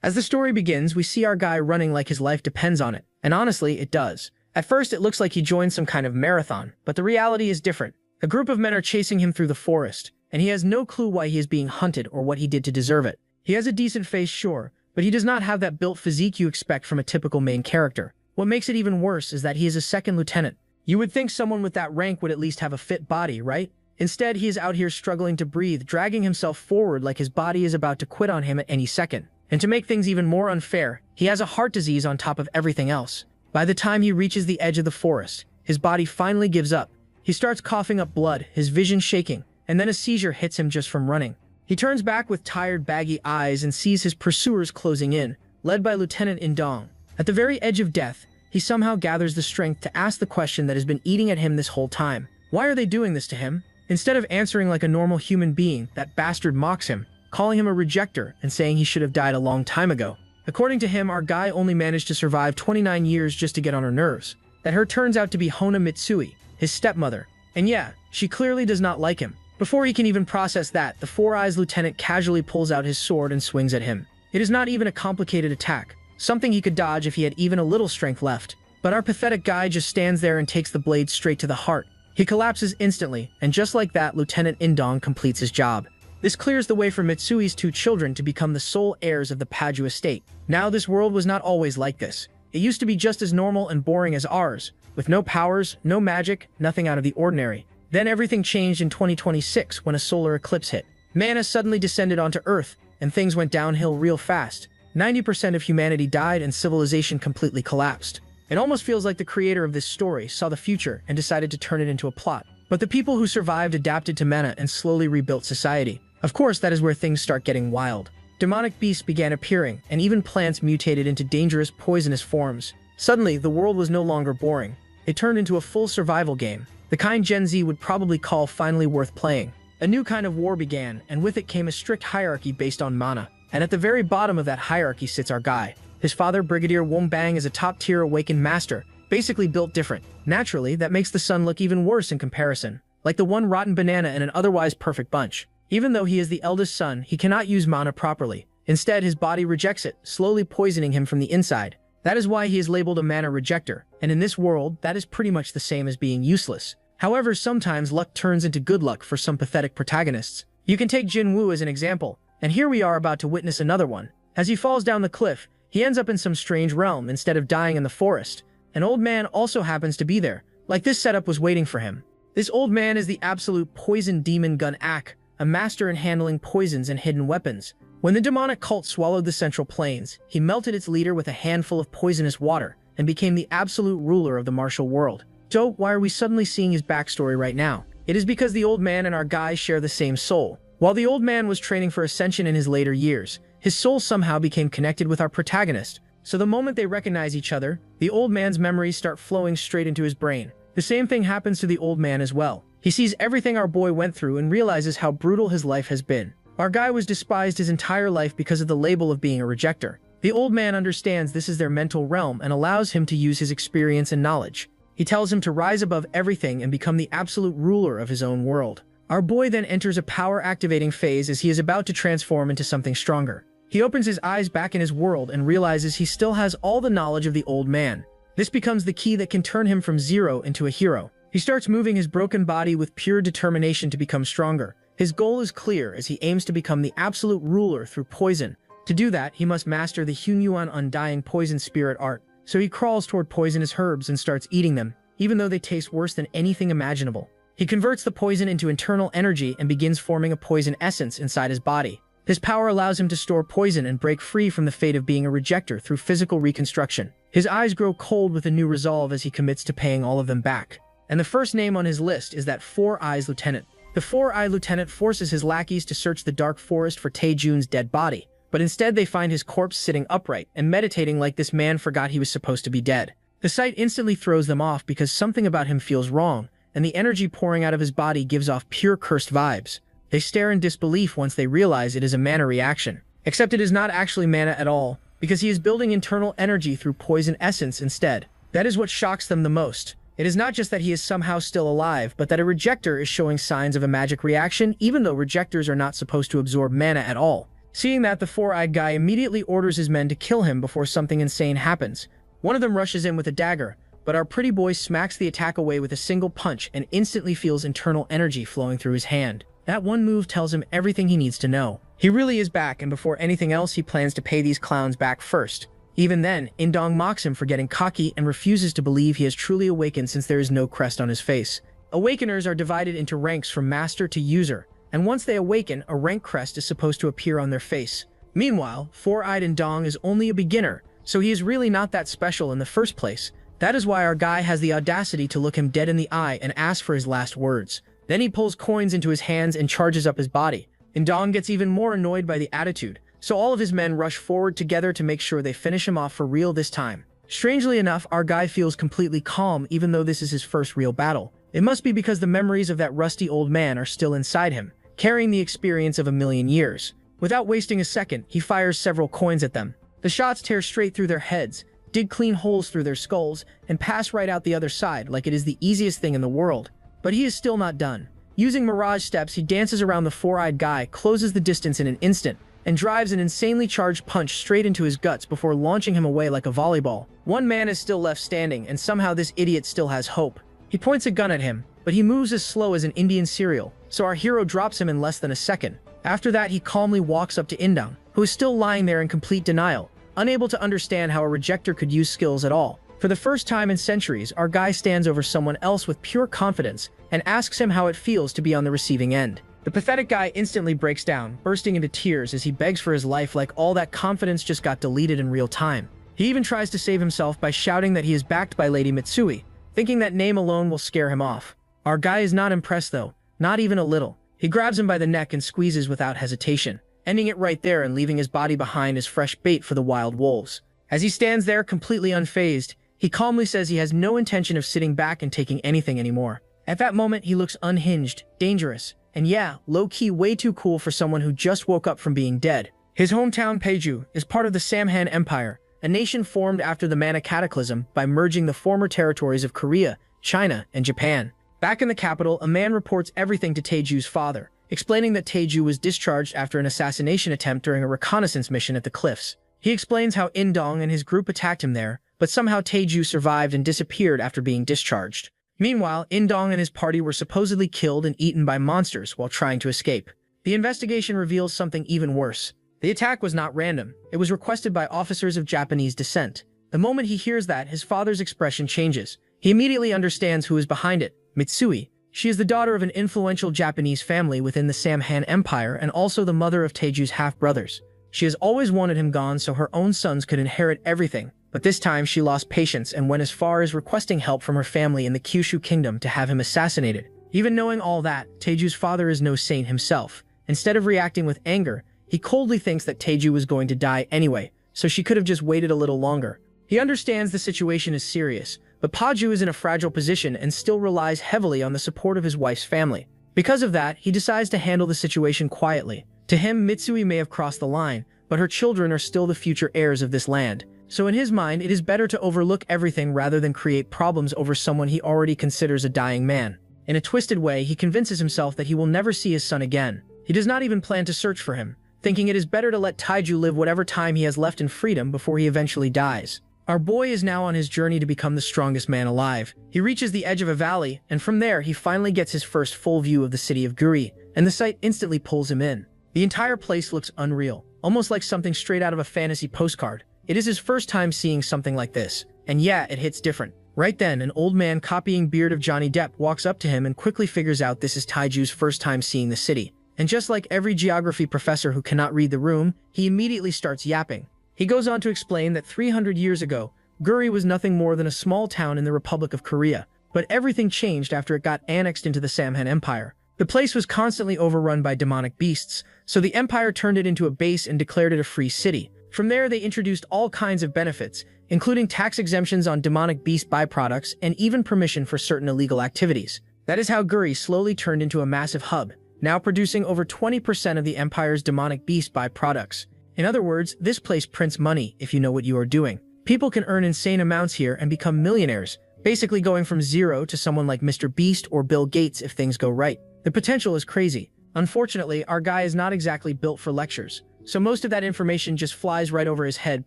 As the story begins, we see our guy running like his life depends on it, and honestly, it does. At first, it looks like he joined some kind of marathon, but the reality is different. A group of men are chasing him through the forest, and he has no clue why he is being hunted or what he did to deserve it. He has a decent face, sure, but he does not have that built physique you expect from a typical main character. What makes it even worse is that he is a second lieutenant. You would think someone with that rank would at least have a fit body, right? Instead, he is out here struggling to breathe, dragging himself forward like his body is about to quit on him at any second. And to make things even more unfair, he has a heart disease on top of everything else. By the time he reaches the edge of the forest, his body finally gives up. He starts coughing up blood, his vision shaking, and then a seizure hits him just from running. He turns back with tired, baggy eyes and sees his pursuers closing in, led by Lieutenant Indong. At the very edge of death, he somehow gathers the strength to ask the question that has been eating at him this whole time. Why are they doing this to him? Instead of answering like a normal human being, that bastard mocks him, calling him a rejecter and saying he should have died a long time ago. According to him, our guy only managed to survive 29 years just to get on her nerves. That her turns out to be Hona Mitsui, his stepmother. And yeah, she clearly does not like him. Before he can even process that, the Four Eyes lieutenant casually pulls out his sword and swings at him. It is not even a complicated attack, something he could dodge if he had even a little strength left. But our pathetic guy just stands there and takes the blade straight to the heart. He collapses instantly, and just like that, Lieutenant Indong completes his job. This clears the way for Mitsui's two children to become the sole heirs of the Paju estate. Now, this world was not always like this. It used to be just as normal and boring as ours, with no powers, no magic, nothing out of the ordinary. Then everything changed in 2026 when a solar eclipse hit. Mana suddenly descended onto Earth, and things went downhill real fast. 90% of humanity died and civilization completely collapsed. It almost feels like the creator of this story saw the future and decided to turn it into a plot. But the people who survived adapted to mana and slowly rebuilt society. Of course, that is where things start getting wild. Demonic beasts began appearing, and even plants mutated into dangerous, poisonous forms. Suddenly, the world was no longer boring. It turned into a full survival game, the kind Gen Z would probably call finally worth playing. A new kind of war began, and with it came a strict hierarchy based on mana. And at the very bottom of that hierarchy sits our guy. His father, Brigadier Wombang, is a top-tier awakened master, basically built different. Naturally, that makes the son look even worse in comparison, like the one rotten banana in an otherwise perfect bunch. Even though he is the eldest son, he cannot use mana properly. Instead, his body rejects it, slowly poisoning him from the inside. That is why he is labeled a mana rejecter, and in this world, that is pretty much the same as being useless. However, sometimes luck turns into good luck for some pathetic protagonists. You can take Jin Woo as an example, and here we are about to witness another one. As he falls down the cliff, he ends up in some strange realm instead of dying in the forest. An old man also happens to be there, like this setup was waiting for him. This old man is the absolute poison demon gun Ak, a master in handling poisons and hidden weapons. When the demonic cult swallowed the Central Plains, he melted its leader with a handful of poisonous water and became the absolute ruler of the martial world. So, why are we suddenly seeing his backstory right now? It is because the old man and our guy share the same soul. While the old man was training for ascension in his later years, his soul somehow became connected with our protagonist. So the moment they recognize each other, the old man's memories start flowing straight into his brain. The same thing happens to the old man as well. He sees everything our boy went through and realizes how brutal his life has been. Our guy was despised his entire life because of the label of being a rejecter. The old man understands this is their mental realm and allows him to use his experience and knowledge. He tells him to rise above everything and become the absolute ruler of his own world. Our boy then enters a power-activating phase as he is about to transform into something stronger. He opens his eyes back in his world and realizes he still has all the knowledge of the old man. This becomes the key that can turn him from zero into a hero. He starts moving his broken body with pure determination to become stronger. His goal is clear as he aims to become the absolute ruler through poison. To do that, he must master the Hunyuan Undying Poison Spirit art. So he crawls toward poisonous herbs and starts eating them, even though they taste worse than anything imaginable. He converts the poison into internal energy and begins forming a poison essence inside his body. His power allows him to store poison and break free from the fate of being a rejecter through physical reconstruction. His eyes grow cold with a new resolve as he commits to paying all of them back. And the first name on his list is that Four Eyes Lieutenant. The Four Eye Lieutenant forces his lackeys to search the dark forest for Tae-jun's dead body, but instead they find his corpse sitting upright and meditating like this man forgot he was supposed to be dead. The sight instantly throws them off because something about him feels wrong, and the energy pouring out of his body gives off pure cursed vibes. They stare in disbelief once they realize it is a mana reaction. Except it is not actually mana at all, because he is building internal energy through poison essence instead. That is what shocks them the most. It is not just that he is somehow still alive, but that a rejecter is showing signs of a magic reaction, even though rejectors are not supposed to absorb mana at all. Seeing that, the four-eyed guy immediately orders his men to kill him before something insane happens. One of them rushes in with a dagger, but our pretty boy smacks the attack away with a single punch and instantly feels internal energy flowing through his hand. That one move tells him everything he needs to know. He really is back, and before anything else, he plans to pay these clowns back first. Even then, Indong mocks him for getting cocky and refuses to believe he has truly awakened since there is no crest on his face. Awakeners are divided into ranks from master to user, and once they awaken, a rank crest is supposed to appear on their face. Meanwhile, four-eyed Indong is only a beginner, so he is really not that special in the first place. That is why our guy has the audacity to look him dead in the eye and ask for his last words. Then he pulls coins into his hands and charges up his body. Indong gets even more annoyed by the attitude, so all of his men rush forward together to make sure they finish him off for real this time. Strangely enough, our guy feels completely calm even though this is his first real battle. It must be because the memories of that rusty old man are still inside him, carrying the experience of a million years. Without wasting a second, he fires several coins at them. The shots tear straight through their heads, dig clean holes through their skulls, and pass right out the other side like it is the easiest thing in the world. But he is still not done. Using mirage steps, he dances around the four-eyed guy, closes the distance in an instant, and drives an insanely charged punch straight into his guts before launching him away like a volleyball. One man is still left standing, and somehow this idiot still has hope. He points a gun at him, but he moves as slow as an Indian cereal, so our hero drops him in less than a second. After that, he calmly walks up to Indong, who is still lying there in complete denial, unable to understand how a rejecter could use skills at all. For the first time in centuries, our guy stands over someone else with pure confidence and asks him how it feels to be on the receiving end. The pathetic guy instantly breaks down, bursting into tears as he begs for his life like all that confidence just got deleted in real time. He even tries to save himself by shouting that he is backed by Lady Mitsui, thinking that name alone will scare him off. Our guy is not impressed though, not even a little. He grabs him by the neck and squeezes without hesitation, ending it right there and leaving his body behind as fresh bait for the wild wolves. As he stands there completely unfazed, he calmly says he has no intention of sitting back and taking anything anymore. At that moment, he looks unhinged, dangerous, and yeah, low-key way too cool for someone who just woke up from being dead. His hometown, Peju, is part of the Samhan Empire, a nation formed after the Mana Cataclysm by merging the former territories of Korea, China, and Japan. Back in the capital, a man reports everything to Taeju's father, explaining that Taeju was discharged after an assassination attempt during a reconnaissance mission at the cliffs. He explains how Indong and his group attacked him there, but somehow Taeju survived and disappeared after being discharged. Meanwhile, Indong and his party were supposedly killed and eaten by monsters while trying to escape. The investigation reveals something even worse. The attack was not random. It was requested by officers of Japanese descent. The moment he hears that, his father's expression changes. He immediately understands who is behind it: Mitsui. She is the daughter of an influential Japanese family within the Samhan Empire and also the mother of Taeju's half-brothers. She has always wanted him gone so her own sons could inherit everything, but this time she lost patience and went as far as requesting help from her family in the Kyushu kingdom to have him assassinated. Even knowing all that, Taeju's father is no saint himself. Instead of reacting with anger, he coldly thinks that Taeju was going to die anyway, so she could have just waited a little longer. He understands the situation is serious, but Paju is in a fragile position and still relies heavily on the support of his wife's family. Because of that, he decides to handle the situation quietly. To him, Mitsui may have crossed the line, but her children are still the future heirs of this land. So in his mind, it is better to overlook everything rather than create problems over someone he already considers a dying man. In a twisted way, he convinces himself that he will never see his son again. He does not even plan to search for him, thinking it is better to let Taeju live whatever time he has left in freedom before he eventually dies. Our boy is now on his journey to become the strongest man alive. He reaches the edge of a valley, and from there he finally gets his first full view of the city of Guri, and the sight instantly pulls him in. The entire place looks unreal, almost like something straight out of a fantasy postcard. It is his first time seeing something like this, and yeah, it hits different. Right then, an old man copying Beard of Johnny Depp walks up to him and quickly figures out this is Taeju's first time seeing the city. And just like every geography professor who cannot read the room, he immediately starts yapping. He goes on to explain that 300 years ago, Guri was nothing more than a small town in the Republic of Korea, but everything changed after it got annexed into the Samhan Empire. The place was constantly overrun by demonic beasts, so the empire turned it into a base and declared it a free city. From there, they introduced all kinds of benefits, including tax exemptions on demonic beast byproducts and even permission for certain illegal activities. That is how Guri slowly turned into a massive hub, now producing over 20% of the empire's demonic beast byproducts. In other words, this place prints money if you know what you are doing. People can earn insane amounts here and become millionaires, basically going from zero to someone like Mr. Beast or Bill Gates if things go right. The potential is crazy. Unfortunately, our guy is not exactly built for lectures, so most of that information just flies right over his head,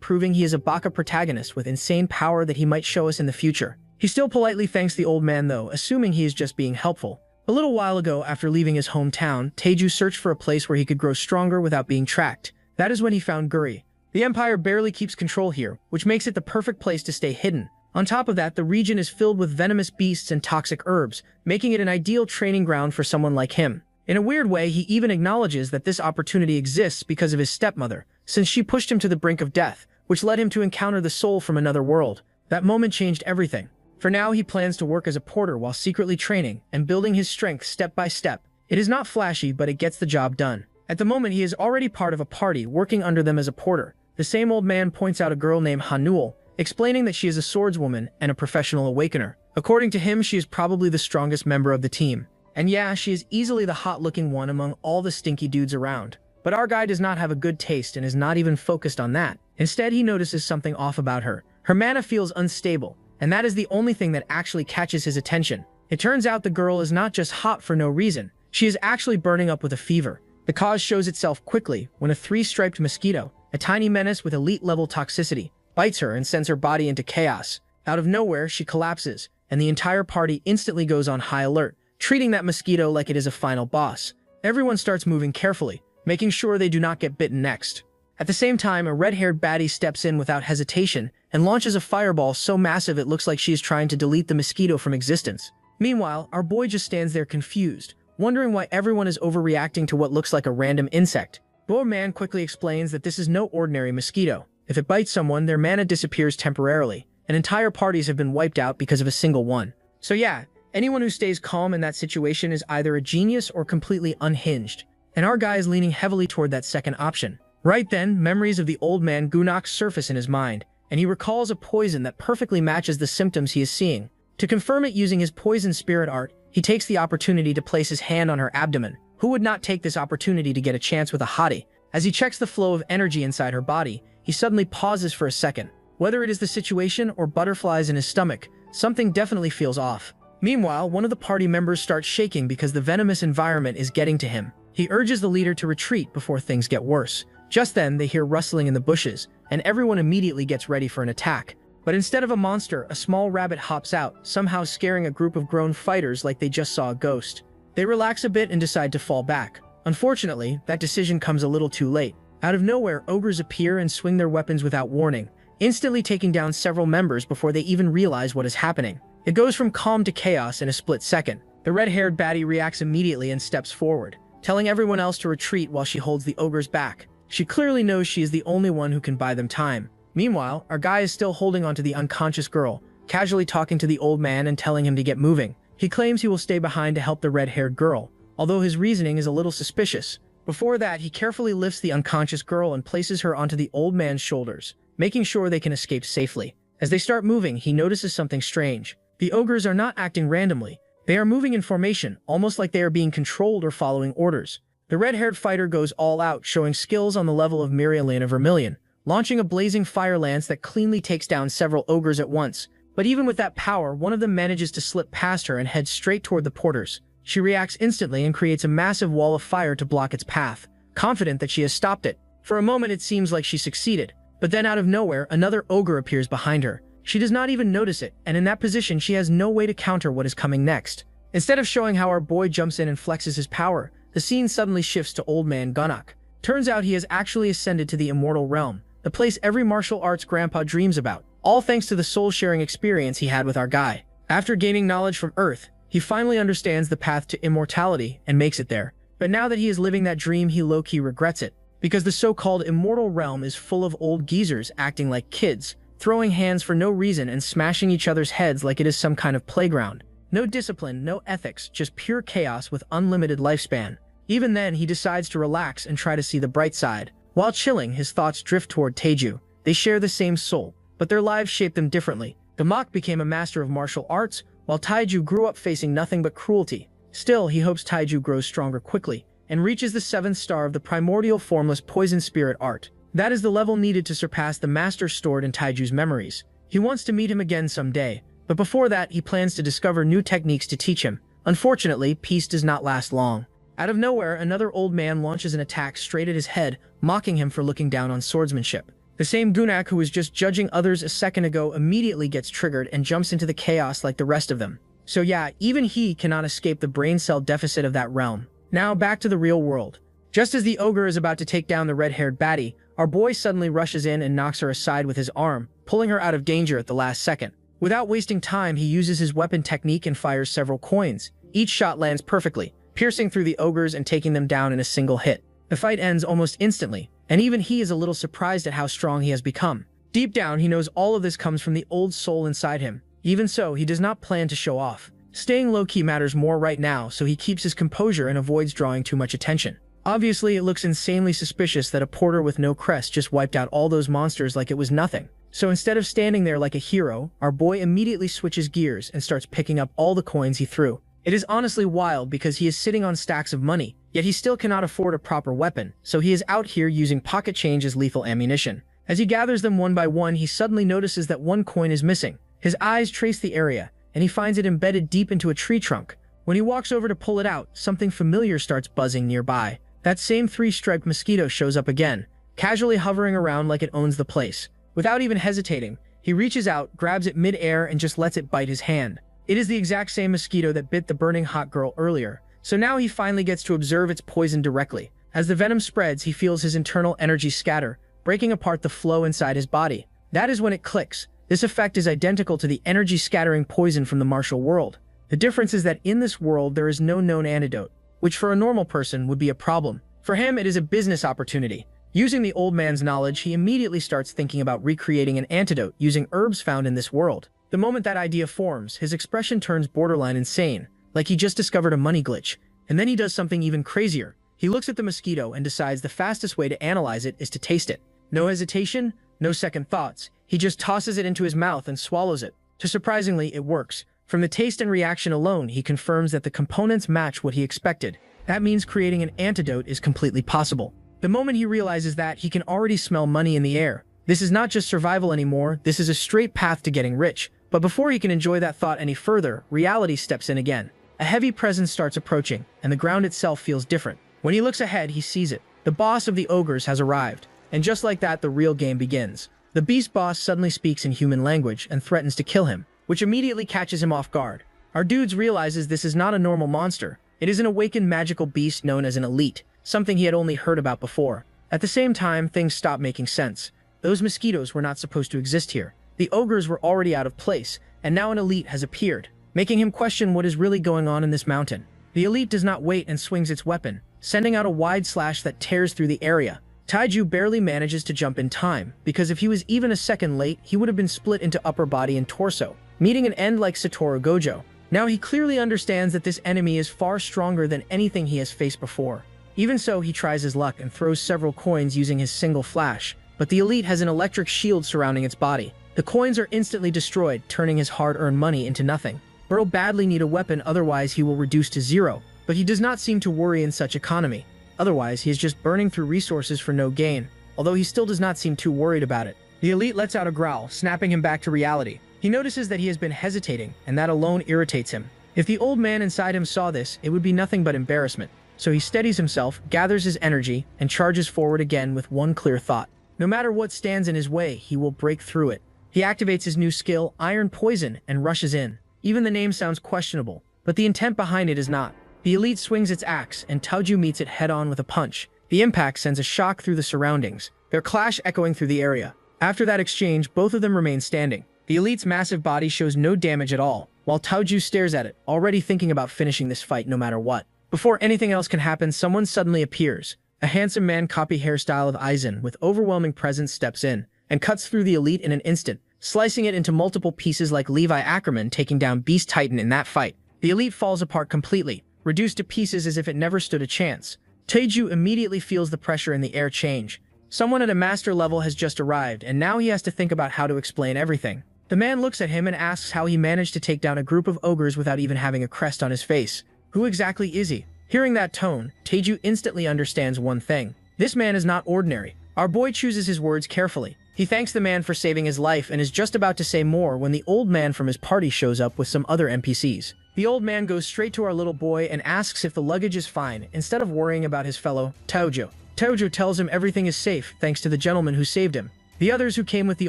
proving he is a baka protagonist with insane power that he might show us in the future. He still politely thanks the old man though, assuming he is just being helpful. A little while ago, after leaving his hometown, Taeju searched for a place where he could grow stronger without being tracked. That is when he found Guri. The Empire barely keeps control here, which makes it the perfect place to stay hidden. On top of that, the region is filled with venomous beasts and toxic herbs, making it an ideal training ground for someone like him. In a weird way, he even acknowledges that this opportunity exists because of his stepmother, since she pushed him to the brink of death, which led him to encounter the soul from another world. That moment changed everything. For now, he plans to work as a porter while secretly training and building his strength step by step. It is not flashy, but it gets the job done. At the moment, he is already part of a party working under them as a porter. The same old man points out a girl named Hanul, explaining that she is a swordswoman and a professional awakener. According to him, she is probably the strongest member of the team. And yeah, she is easily the hot-looking one among all the stinky dudes around. But our guy does not have a good taste and is not even focused on that. Instead, he notices something off about her. Her mana feels unstable, and that is the only thing that actually catches his attention. It turns out the girl is not just hot for no reason. She is actually burning up with a fever. The cause shows itself quickly when a 3-striped mosquito, a tiny menace with elite-level toxicity, bites her and sends her body into chaos. Out of nowhere, she collapses, and the entire party instantly goes on high alert, treating that mosquito like it is a final boss. Everyone starts moving carefully, making sure they do not get bitten next. At the same time, a red-haired baddie steps in without hesitation and launches a fireball so massive it looks like she is trying to delete the mosquito from existence. Meanwhile, our boy just stands there confused, wondering why everyone is overreacting to what looks like a random insect. The old man quickly explains that this is no ordinary mosquito. If it bites someone, their mana disappears temporarily, and entire parties have been wiped out because of a single one. So yeah, anyone who stays calm in that situation is either a genius or completely unhinged, and our guy is leaning heavily toward that second option. Right then, memories of the old man Gunok surface in his mind, and he recalls a poison that perfectly matches the symptoms he is seeing. To confirm it using his poison spirit art, he takes the opportunity to place his hand on her abdomen. Who would not take this opportunity to get a chance with a hottie? As he checks the flow of energy inside her body, he suddenly pauses for a second. Whether it is the situation or butterflies in his stomach, something definitely feels off. Meanwhile, one of the party members starts shaking because the venomous environment is getting to him. He urges the leader to retreat before things get worse. Just then, they hear rustling in the bushes, and everyone immediately gets ready for an attack. But instead of a monster, a small rabbit hops out, somehow scaring a group of grown fighters like they just saw a ghost. They relax a bit and decide to fall back. Unfortunately, that decision comes a little too late. Out of nowhere, ogres appear and swing their weapons without warning, instantly taking down several members before they even realize what is happening. It goes from calm to chaos in a split second. The red-haired baddie reacts immediately and steps forward, telling everyone else to retreat while she holds the ogres back. She clearly knows she is the only one who can buy them time. Meanwhile, our guy is still holding onto the unconscious girl, casually talking to the old man and telling him to get moving. He claims he will stay behind to help the red-haired girl, although his reasoning is a little suspicious. Before that, he carefully lifts the unconscious girl and places her onto the old man's shoulders, making sure they can escape safely. As they start moving, he notices something strange. The ogres are not acting randomly. They are moving in formation, almost like they are being controlled or following orders. The red-haired fighter goes all out, showing skills on the level of Mirialina Vermilion, launching a blazing fire lance that cleanly takes down several ogres at once. But even with that power, one of them manages to slip past her and head straight toward the porters. She reacts instantly and creates a massive wall of fire to block its path, confident that she has stopped it. For a moment, it seems like she succeeded, but then out of nowhere, another ogre appears behind her. She does not even notice it, and in that position, she has no way to counter what is coming next. Instead of showing how our boy jumps in and flexes his power, the scene suddenly shifts to old man Gunok. Turns out he has actually ascended to the immortal realm, the place every martial arts grandpa dreams about, all thanks to the soul-sharing experience he had with our guy. After gaining knowledge from Earth, he finally understands the path to immortality and makes it there. But now that he is living that dream, he low-key regrets it, because the so-called immortal realm is full of old geezers acting like kids, throwing hands for no reason and smashing each other's heads like it is some kind of playground. No discipline, no ethics, just pure chaos with unlimited lifespan. Even then, he decides to relax and try to see the bright side. While chilling, his thoughts drift toward Taeju. They share the same soul, but their lives shape them differently. Gamak became a master of martial arts, while Taeju grew up facing nothing but cruelty. Still, he hopes Taeju grows stronger quickly and reaches the 7th star of the primordial formless poison spirit art. That is the level needed to surpass the master stored in Taiju's memories. He wants to meet him again someday, but before that, he plans to discover new techniques to teach him. Unfortunately, peace does not last long. Out of nowhere, another old man launches an attack straight at his head, mocking him for looking down on swordsmanship. The same Gunak who was just judging others a second ago immediately gets triggered and jumps into the chaos like the rest of them. So yeah, even he cannot escape the brain cell deficit of that realm. Now back to the real world. Just as the ogre is about to take down the red-haired baddie, our boy suddenly rushes in and knocks her aside with his arm, pulling her out of danger at the last second. Without wasting time, he uses his weapon technique and fires several coins. Each shot lands perfectly, piercing through the ogres and taking them down in a single hit. The fight ends almost instantly, and even he is a little surprised at how strong he has become. Deep down, he knows all of this comes from the old soul inside him. Even so, he does not plan to show off. Staying low-key matters more right now, so he keeps his composure and avoids drawing too much attention. Obviously, it looks insanely suspicious that a porter with no crest just wiped out all those monsters like it was nothing. So instead of standing there like a hero, our boy immediately switches gears and starts picking up all the coins he threw. It is honestly wild because he is sitting on stacks of money, yet he still cannot afford a proper weapon, so he is out here using pocket change as lethal ammunition. As he gathers them one by one, he suddenly notices that one coin is missing. His eyes trace the area, and he finds it embedded deep into a tree trunk. When he walks over to pull it out, something familiar starts buzzing nearby. That same three-striped mosquito shows up again, casually hovering around like it owns the place. Without even hesitating, he reaches out, grabs it mid-air, and just lets it bite his hand. It is the exact same mosquito that bit the burning hot girl earlier, so now he finally gets to observe its poison directly. As the venom spreads, he feels his internal energy scatter, breaking apart the flow inside his body. That is when it clicks. This effect is identical to the energy-scattering poison from the martial world. The difference is that in this world there is no known antidote, which for a normal person would be a problem. For him, it is a business opportunity. Using the old man's knowledge, he immediately starts thinking about recreating an antidote using herbs found in this world. The moment that idea forms, his expression turns borderline insane, like he just discovered a money glitch. And then he does something even crazier. He looks at the mosquito and decides the fastest way to analyze it is to taste it. No hesitation, no second thoughts. He just tosses it into his mouth and swallows it. Surprisingly, it works. From the taste and reaction alone, he confirms that the components match what he expected. That means creating an antidote is completely possible. The moment he realizes that, he can already smell money in the air. This is not just survival anymore, this is a straight path to getting rich. But before he can enjoy that thought any further, reality steps in again. A heavy presence starts approaching, and the ground itself feels different. When he looks ahead, he sees it. The boss of the ogres has arrived. And just like that, the real game begins. The beast boss suddenly speaks in human language and threatens to kill him, which immediately catches him off guard. Our dudes realizes this is not a normal monster. It is an awakened magical beast known as an elite, something he had only heard about before. At the same time, things stop making sense. Those mosquitoes were not supposed to exist here. The ogres were already out of place, and now an elite has appeared, making him question what is really going on in this mountain. The elite does not wait and swings its weapon, sending out a wide slash that tears through the area. Taiju barely manages to jump in time, because if he was even a second late, he would have been split into upper body and torso, meeting an end like Satoru Gojo. Now he clearly understands that this enemy is far stronger than anything he has faced before. Even so, he tries his luck and throws several coins using his single flash, but the elite has an electric shield surrounding its body. The coins are instantly destroyed, turning his hard-earned money into nothing. Burl badly need a weapon, otherwise he will reduce to zero, but he does not seem to worry in such economy. Otherwise, he is just burning through resources for no gain, although he still does not seem too worried about it. The elite lets out a growl, snapping him back to reality. He notices that he has been hesitating, and that alone irritates him. If the old man inside him saw this, it would be nothing but embarrassment. So he steadies himself, gathers his energy, and charges forward again with one clear thought. No matter what stands in his way, he will break through it. He activates his new skill, Iron Poison, and rushes in. Even the name sounds questionable, but the intent behind it is not. The elite swings its axe, and Taiju meets it head-on with a punch. The impact sends a shock through the surroundings, their clash echoing through the area. After that exchange, both of them remain standing. The elite's massive body shows no damage at all, while Taiju stares at it, already thinking about finishing this fight no matter what. Before anything else can happen, someone suddenly appears. A handsome man copy hairstyle of Aizen with overwhelming presence steps in, and cuts through the elite in an instant, slicing it into multiple pieces like Levi Ackerman taking down Beast Titan in that fight. The elite falls apart completely, reduced to pieces as if it never stood a chance. Taiju immediately feels the pressure in the air change. Someone at a master level has just arrived, and now he has to think about how to explain everything. The man looks at him and asks how he managed to take down a group of ogres without even having a crest on his face. Who exactly is he? Hearing that tone, Taiju instantly understands one thing. This man is not ordinary. Our boy chooses his words carefully. He thanks the man for saving his life and is just about to say more when the old man from his party shows up with some other NPCs. The old man goes straight to our little boy and asks if the luggage is fine, instead of worrying about his fellow, Taojo. Taojo tells him everything is safe, thanks to the gentleman who saved him. The others who came with the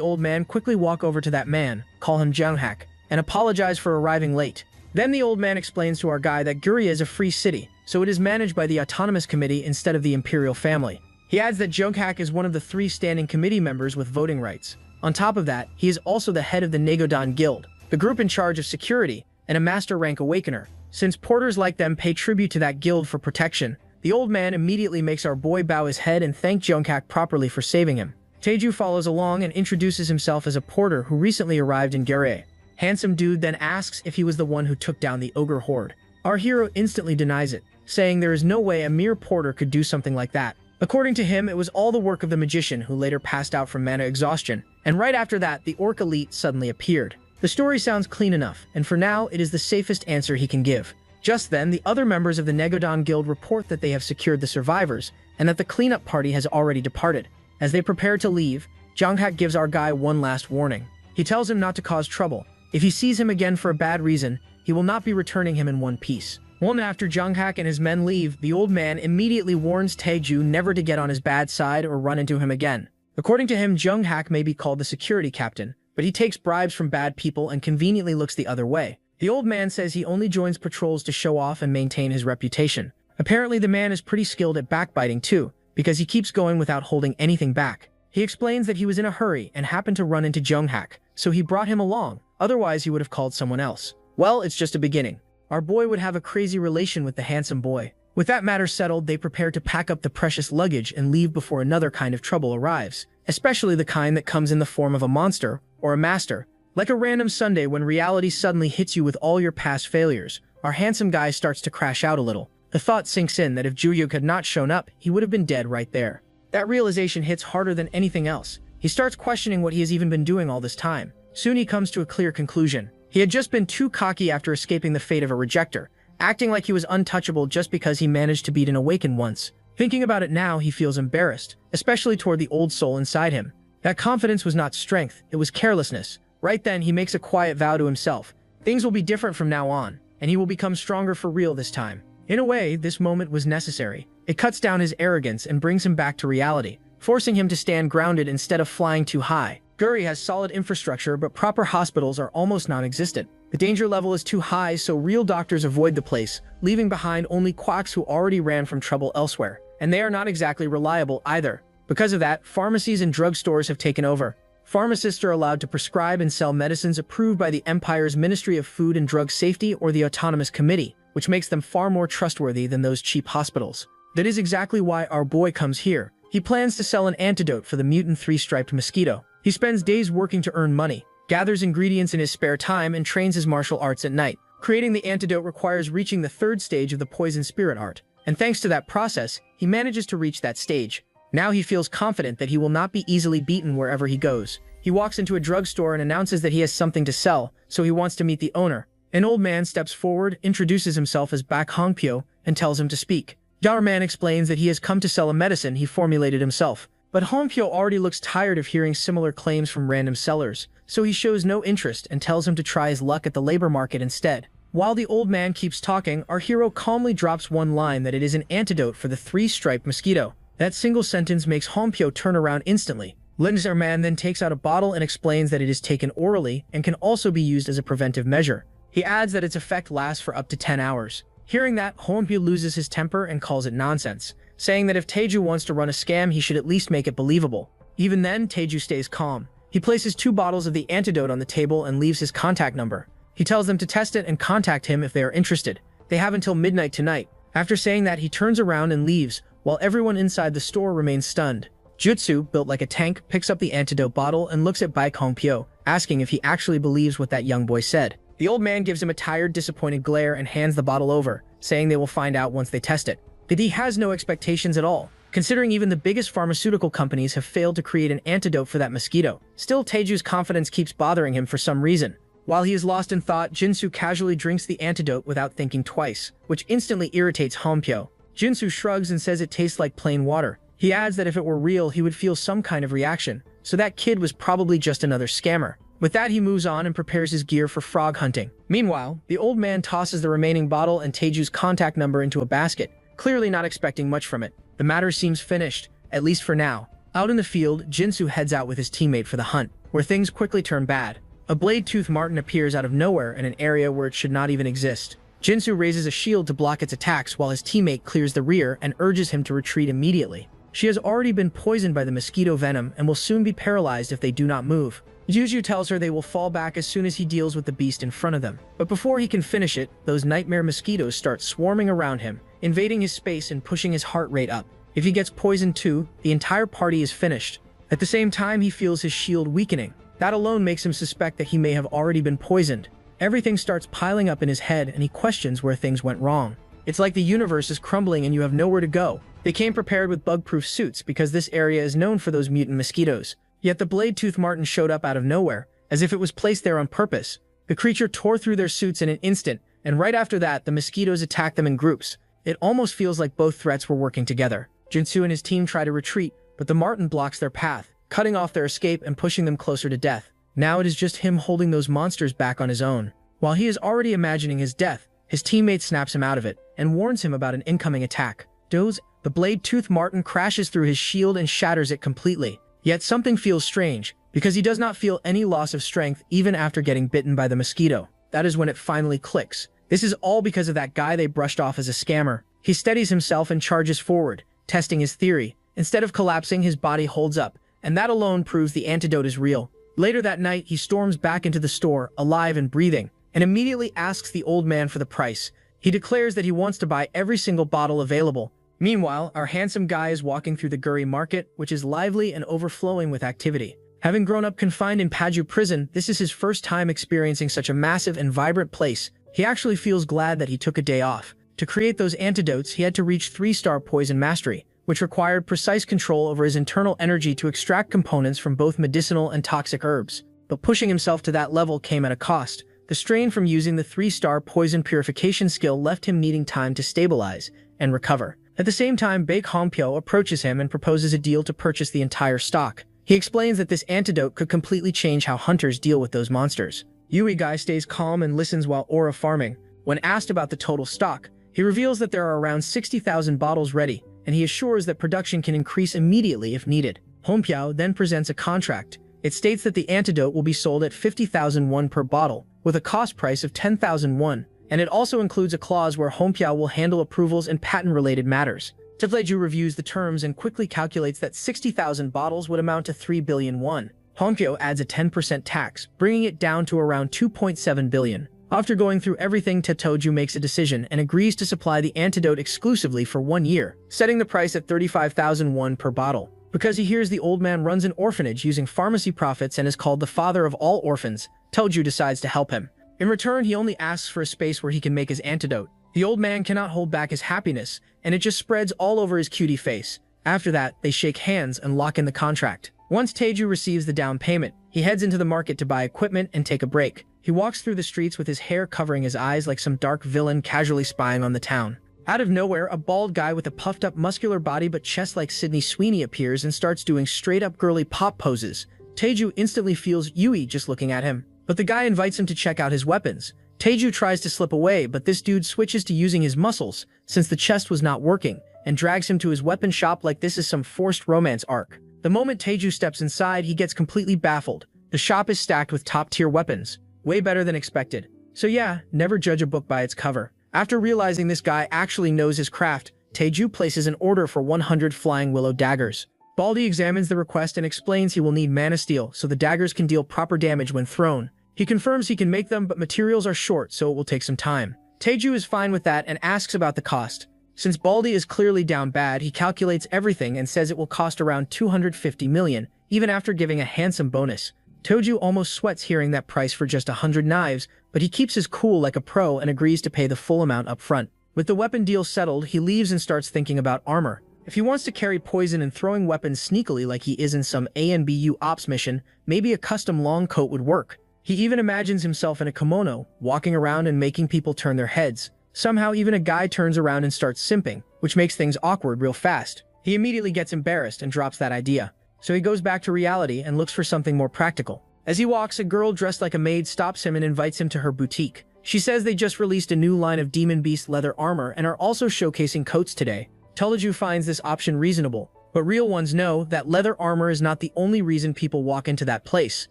old man quickly walk over to that man, call him Junghak, and apologize for arriving late. Then the old man explains to our guy that Guria is a free city, so it is managed by the Autonomous Committee instead of the Imperial family. He adds that Junghak is one of the 3 standing committee members with voting rights. On top of that, he is also the head of the Negodon Guild, the group in charge of security, and a master rank awakener. Since porters like them pay tribute to that guild for protection, the old man immediately makes our boy bow his head and thank Junghak properly for saving him. Taeju follows along and introduces himself as a porter who recently arrived in Gare. Handsome dude then asks if he was the one who took down the ogre horde. Our hero instantly denies it, saying there is no way a mere porter could do something like that. According to him, it was all the work of the magician who later passed out from mana exhaustion, and right after that, the orc elite suddenly appeared. The story sounds clean enough, and for now, it is the safest answer he can give. Just then, the other members of the Negodon Guild report that they have secured the survivors, and that the cleanup party has already departed. As they prepare to leave, Junghak gives our guy one last warning. He tells him not to cause trouble. If he sees him again for a bad reason, he will not be returning him in one piece. One after Junghak and his men leave, the old man immediately warns Taeju never to get on his bad side or run into him again. According to him, Junghak may be called the security captain, but he takes bribes from bad people and conveniently looks the other way. The old man says he only joins patrols to show off and maintain his reputation. Apparently the man is pretty skilled at backbiting too, because he keeps going without holding anything back. He explains that he was in a hurry and happened to run into Junghak, so he brought him along, otherwise he would have called someone else. Well, it's just a beginning. Our boy would have a crazy relation with the handsome boy. With that matter settled, they prepare to pack up the precious luggage and leave before another kind of trouble arrives, especially the kind that comes in the form of a monster or a master. Like a random Sunday when reality suddenly hits you with all your past failures, our handsome guy starts to crash out a little. The thought sinks in that if Juyuk had not shown up, he would have been dead right there. That realization hits harder than anything else. He starts questioning what he has even been doing all this time. Soon he comes to a clear conclusion. He had just been too cocky after escaping the fate of a rejecter, acting like he was untouchable just because he managed to beat an awakened once. Thinking about it now, he feels embarrassed, especially toward the old soul inside him. That confidence was not strength, it was carelessness. Right then, he makes a quiet vow to himself. Things will be different from now on, and he will become stronger for real this time. In a way, this moment was necessary. It cuts down his arrogance and brings him back to reality, forcing him to stand grounded instead of flying too high. Guri has solid infrastructure, but proper hospitals are almost non-existent. The danger level is too high, so real doctors avoid the place, leaving behind only quacks who already ran from trouble elsewhere. And they are not exactly reliable either. Because of that, pharmacies and drugstores have taken over. Pharmacists are allowed to prescribe and sell medicines approved by the Empire's Ministry of Food and Drug Safety or the Autonomous Committee, which makes them far more trustworthy than those cheap hospitals. That is exactly why our boy comes here. He plans to sell an antidote for the mutant 3-striped mosquito. He spends days working to earn money, gathers ingredients in his spare time, and trains his martial arts at night. Creating the antidote requires reaching the 3rd stage of the poison spirit art, and thanks to that process, he manages to reach that stage. Now he feels confident that he will not be easily beaten wherever he goes. He walks into a drugstore and announces that he has something to sell, so he wants to meet the owner. An old man steps forward, introduces himself as Bak Hongpyo, and tells him to speak. Our man explains that he has come to sell a medicine he formulated himself. But Hongpyo already looks tired of hearing similar claims from random sellers, so he shows no interest and tells him to try his luck at the labor market instead. While the old man keeps talking, our hero calmly drops one line that it is an antidote for the 3-striped mosquito. That single sentence makes Hongpyo turn around instantly. Our man then takes out a bottle and explains that it is taken orally and can also be used as a preventive measure. He adds that its effect lasts for up to 10 hours. Hearing that, Hongpyo loses his temper and calls it nonsense, saying that if Taeju wants to run a scam, he should at least make it believable. Even then, Taeju stays calm. He places 2 bottles of the antidote on the table and leaves his contact number. He tells them to test it and contact him if they are interested. They have until midnight tonight. After saying that, he turns around and leaves, while everyone inside the store remains stunned. Jutsu, built like a tank, picks up the antidote bottle and looks at Baek Hongpyo, asking if he actually believes what that young boy said. The old man gives him a tired, disappointed glare and hands the bottle over, saying they will find out once they test it. But he has no expectations at all, considering even the biggest pharmaceutical companies have failed to create an antidote for that mosquito. Still, Taeju's confidence keeps bothering him for some reason. While he is lost in thought, Jinsu casually drinks the antidote without thinking twice, which instantly irritates Hongpyo. Jinsu shrugs and says it tastes like plain water. He adds that if it were real, he would feel some kind of reaction, so that kid was probably just another scammer. With that, he moves on and prepares his gear for frog hunting. Meanwhile, the old man tosses the remaining bottle and Taeju's contact number into a basket, clearly not expecting much from it. The matter seems finished, at least for now. Out in the field, Jinsu heads out with his teammate for the hunt, where things quickly turn bad. A blade-toothed marten appears out of nowhere in an area where it should not even exist. Jinsu raises a shield to block its attacks while his teammate clears the rear and urges him to retreat immediately. She has already been poisoned by the mosquito venom and will soon be paralyzed if they do not move. Juju tells her they will fall back as soon as he deals with the beast in front of them. But before he can finish it, those nightmare mosquitoes start swarming around him, invading his space and pushing his heart rate up. If he gets poisoned too, the entire party is finished. At the same time, he feels his shield weakening. That alone makes him suspect that he may have already been poisoned. Everything starts piling up in his head and he questions where things went wrong. It's like the universe is crumbling and you have nowhere to go. They came prepared with bug-proof suits because this area is known for those mutant mosquitoes. Yet the blade-toothed marten showed up out of nowhere, as if it was placed there on purpose. The creature tore through their suits in an instant, and right after that, the mosquitoes attacked them in groups. It almost feels like both threats were working together. Jinsu and his team try to retreat, but the marten blocks their path, cutting off their escape and pushing them closer to death. Now it is just him holding those monsters back on his own. While he is already imagining his death, his teammate snaps him out of it and warns him about an incoming attack. The blade-toothed marten crashes through his shield and shatters it completely. Yet something feels strange, because he does not feel any loss of strength even after getting bitten by the mosquito. That is when it finally clicks. This is all because of that guy they brushed off as a scammer. He steadies himself and charges forward, testing his theory. Instead of collapsing, his body holds up, and that alone proves the antidote is real. Later that night, he storms back into the store, alive and breathing, and immediately asks the old man for the price. He declares that he wants to buy every single bottle available. Meanwhile, our handsome guy is walking through the Guri market, which is lively and overflowing with activity. Having grown up confined in Paju prison, this is his first time experiencing such a massive and vibrant place. He actually feels glad that he took a day off. To create those antidotes, he had to reach 3-star poison mastery, which required precise control over his internal energy to extract components from both medicinal and toxic herbs. But pushing himself to that level came at a cost. The strain from using the 3-star poison purification skill left him needing time to stabilize and recover. At the same time, Baek Hongpyo approaches him and proposes a deal to purchase the entire stock. He explains that this antidote could completely change how hunters deal with those monsters. Yui Guy stays calm and listens while aura farming. When asked about the total stock, he reveals that there are around 60,000 bottles ready, and he assures that production can increase immediately if needed. Hongpyo then presents a contract. It states that the antidote will be sold at 50,000 won per bottle, with a cost price of 10,000 won. And it also includes a clause where Hongpyo will handle approvals and patent-related matters. Tefleju reviews the terms and quickly calculates that 60,000 bottles would amount to 3 billion won. Hongpyo adds a 10% tax, bringing it down to around 2.7 billion. After going through everything, Tefleju makes a decision and agrees to supply the antidote exclusively for 1 year, setting the price at 35,000 won per bottle. Because he hears the old man runs an orphanage using pharmacy profits and is called the father of all orphans, Tefleju decides to help him. In return, he only asks for a space where he can make his antidote. The old man cannot hold back his happiness, and it just spreads all over his cutie face. After that, they shake hands and lock in the contract. Once Taeju receives the down payment, he heads into the market to buy equipment and take a break. He walks through the streets with his hair covering his eyes like some dark villain casually spying on the town. Out of nowhere, a bald guy with a puffed-up muscular body but chest like Sydney Sweeney appears and starts doing straight-up girly pop poses. Taeju instantly feels Yui just looking at him. But the guy invites him to check out his weapons. Taeju tries to slip away, but this dude switches to using his muscles, since the chest was not working, and drags him to his weapon shop like this is some forced romance arc. The moment Taeju steps inside, he gets completely baffled. The shop is stacked with top-tier weapons. Way better than expected. So yeah, never judge a book by its cover. After realizing this guy actually knows his craft, Taeju places an order for 100 flying willow daggers. Baldy examines the request and explains he will need mana steel so the daggers can deal proper damage when thrown. He confirms he can make them, but materials are short, so it will take some time. Taeju is fine with that and asks about the cost. Since Baldy is clearly down bad, he calculates everything and says it will cost around 250 million, even after giving a handsome bonus. Taeju almost sweats hearing that price for just 100 knives, but he keeps his cool like a pro and agrees to pay the full amount up front. With the weapon deal settled, he leaves and starts thinking about armor. If he wants to carry poison and throwing weapons sneakily like he is in some ANBU ops mission, maybe a custom long coat would work. He even imagines himself in a kimono, walking around and making people turn their heads. Somehow even a guy turns around and starts simping, which makes things awkward real fast. He immediately gets embarrassed and drops that idea. So he goes back to reality and looks for something more practical. As he walks, a girl dressed like a maid stops him and invites him to her boutique. She says they just released a new line of Demon Beast leather armor and are also showcasing coats today. Teleju finds this option reasonable, but real ones know that leather armor is not the only reason people walk into that place.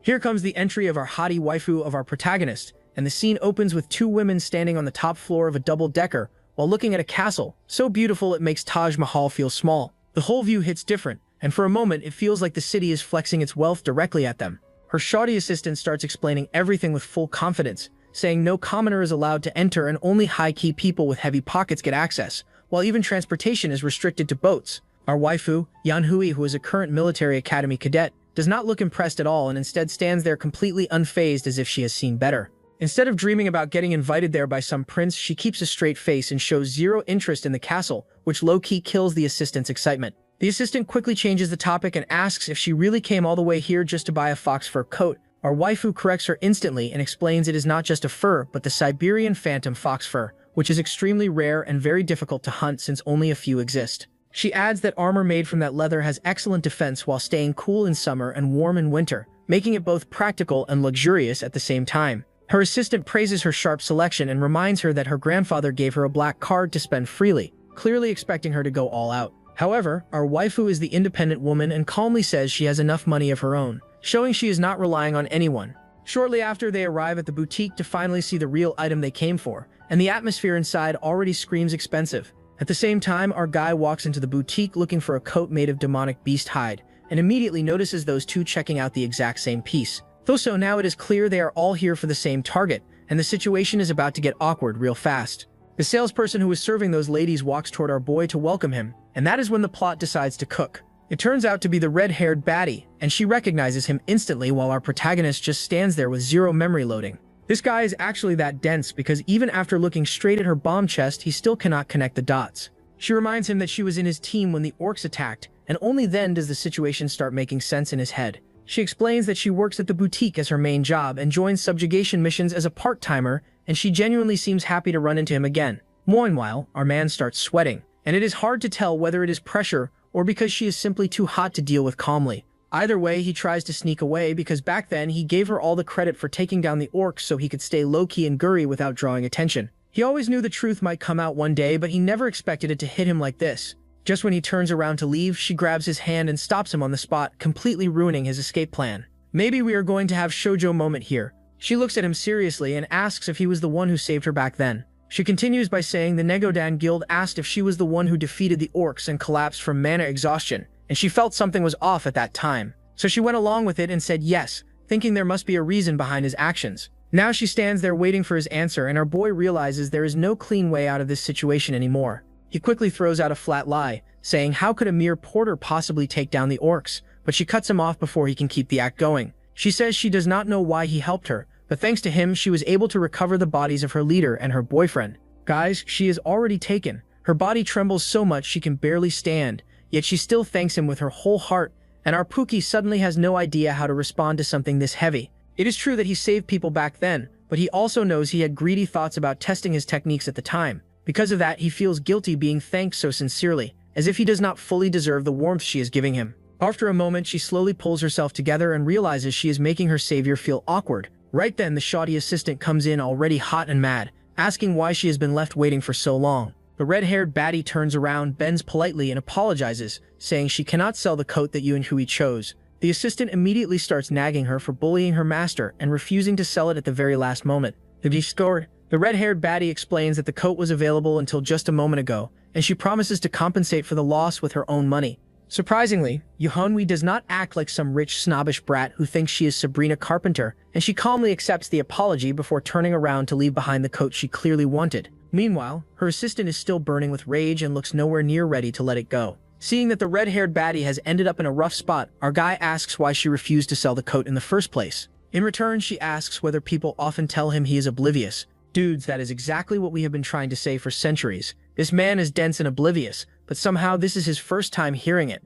Here comes the entry of our hottie waifu of our protagonist, and the scene opens with two women standing on the top floor of a double-decker while looking at a castle so beautiful it makes Taj Mahal feel small. The whole view hits different, and for a moment it feels like the city is flexing its wealth directly at them. Her shoddy assistant starts explaining everything with full confidence, saying no commoner is allowed to enter and only high-key people with heavy pockets get access, while even transportation is restricted to boats. Our waifu, Yanhui, who is a current military academy cadet, does not look impressed at all and instead stands there completely unfazed as if she has seen better. Instead of dreaming about getting invited there by some prince, she keeps a straight face and shows zero interest in the castle, which low-key kills the assistant's excitement. The assistant quickly changes the topic and asks if she really came all the way here just to buy a fox fur coat. Our waifu corrects her instantly and explains it is not just a fur, but the Siberian phantom fox fur, which is extremely rare and very difficult to hunt since only a few exist. She adds that armor made from that leather has excellent defense while staying cool in summer and warm in winter, making it both practical and luxurious at the same time. Her assistant praises her sharp selection and reminds her that her grandfather gave her a black card to spend freely, clearly expecting her to go all out. However, our waifu is the independent woman and calmly says she has enough money of her own, showing she is not relying on anyone. Shortly after, they arrive at the boutique to finally see the real item they came for, and the atmosphere inside already screams expensive. At the same time, our guy walks into the boutique looking for a coat made of demonic beast hide, and immediately notices those two checking out the exact same piece. So now it is clear they are all here for the same target, and the situation is about to get awkward real fast. The salesperson who was serving those ladies walks toward our boy to welcome him, and that is when the plot decides to cook. It turns out to be the red-haired baddie, and she recognizes him instantly while our protagonist just stands there with zero memory loading. This guy is actually that dense because even after looking straight at her bomb chest, he still cannot connect the dots. She reminds him that she was in his team when the orcs attacked, and only then does the situation start making sense in his head. She explains that she works at the boutique as her main job and joins subjugation missions as a part-timer, and she genuinely seems happy to run into him again. Meanwhile, our man starts sweating, and it is hard to tell whether it is pressure or because she is simply too hot to deal with calmly. Either way, he tries to sneak away because back then he gave her all the credit for taking down the orcs so he could stay low-key and gurry without drawing attention. He always knew the truth might come out one day, but he never expected it to hit him like this. Just when he turns around to leave, she grabs his hand and stops him on the spot, completely ruining his escape plan. Maybe we are going to have shoujo moment here. She looks at him seriously and asks if he was the one who saved her back then. She continues by saying the Negodan Guild asked if she was the one who defeated the orcs and collapsed from mana exhaustion, and she felt something was off at that time. So she went along with it and said yes, thinking there must be a reason behind his actions. Now she stands there waiting for his answer, and our boy realizes there is no clean way out of this situation anymore. He quickly throws out a flat lie, saying how could a mere porter possibly take down the orcs, but she cuts him off before he can keep the act going. She says she does not know why he helped her, but thanks to him she was able to recover the bodies of her leader and her boyfriend. Guys, she is already taken. Her body trembles so much she can barely stand, yet she still thanks him with her whole heart, and our Pookie suddenly has no idea how to respond to something this heavy. It is true that he saved people back then, but he also knows he had greedy thoughts about testing his techniques at the time. Because of that, he feels guilty being thanked so sincerely, as if he does not fully deserve the warmth she is giving him. After a moment, she slowly pulls herself together and realizes she is making her savior feel awkward. Right then, the shoddy assistant comes in already hot and mad, asking why she has been left waiting for so long. The red-haired baddie turns around, bends politely, and apologizes, saying she cannot sell the coat that Yanhui chose. The assistant immediately starts nagging her for bullying her master and refusing to sell it at the very last moment. The red-haired baddie explains that the coat was available until just a moment ago, and she promises to compensate for the loss with her own money. Surprisingly, Yahello does not act like some rich, snobbish brat who thinks she is Sabrina Carpenter, and she calmly accepts the apology before turning around to leave behind the coat she clearly wanted. Meanwhile, her assistant is still burning with rage and looks nowhere near ready to let it go. Seeing that the red-haired baddie has ended up in a rough spot, our guy asks why she refused to sell the coat in the first place. In return, she asks whether people often tell him he is oblivious. Dudes, that is exactly what we have been trying to say for centuries. This man is dense and oblivious, but somehow this is his first time hearing it.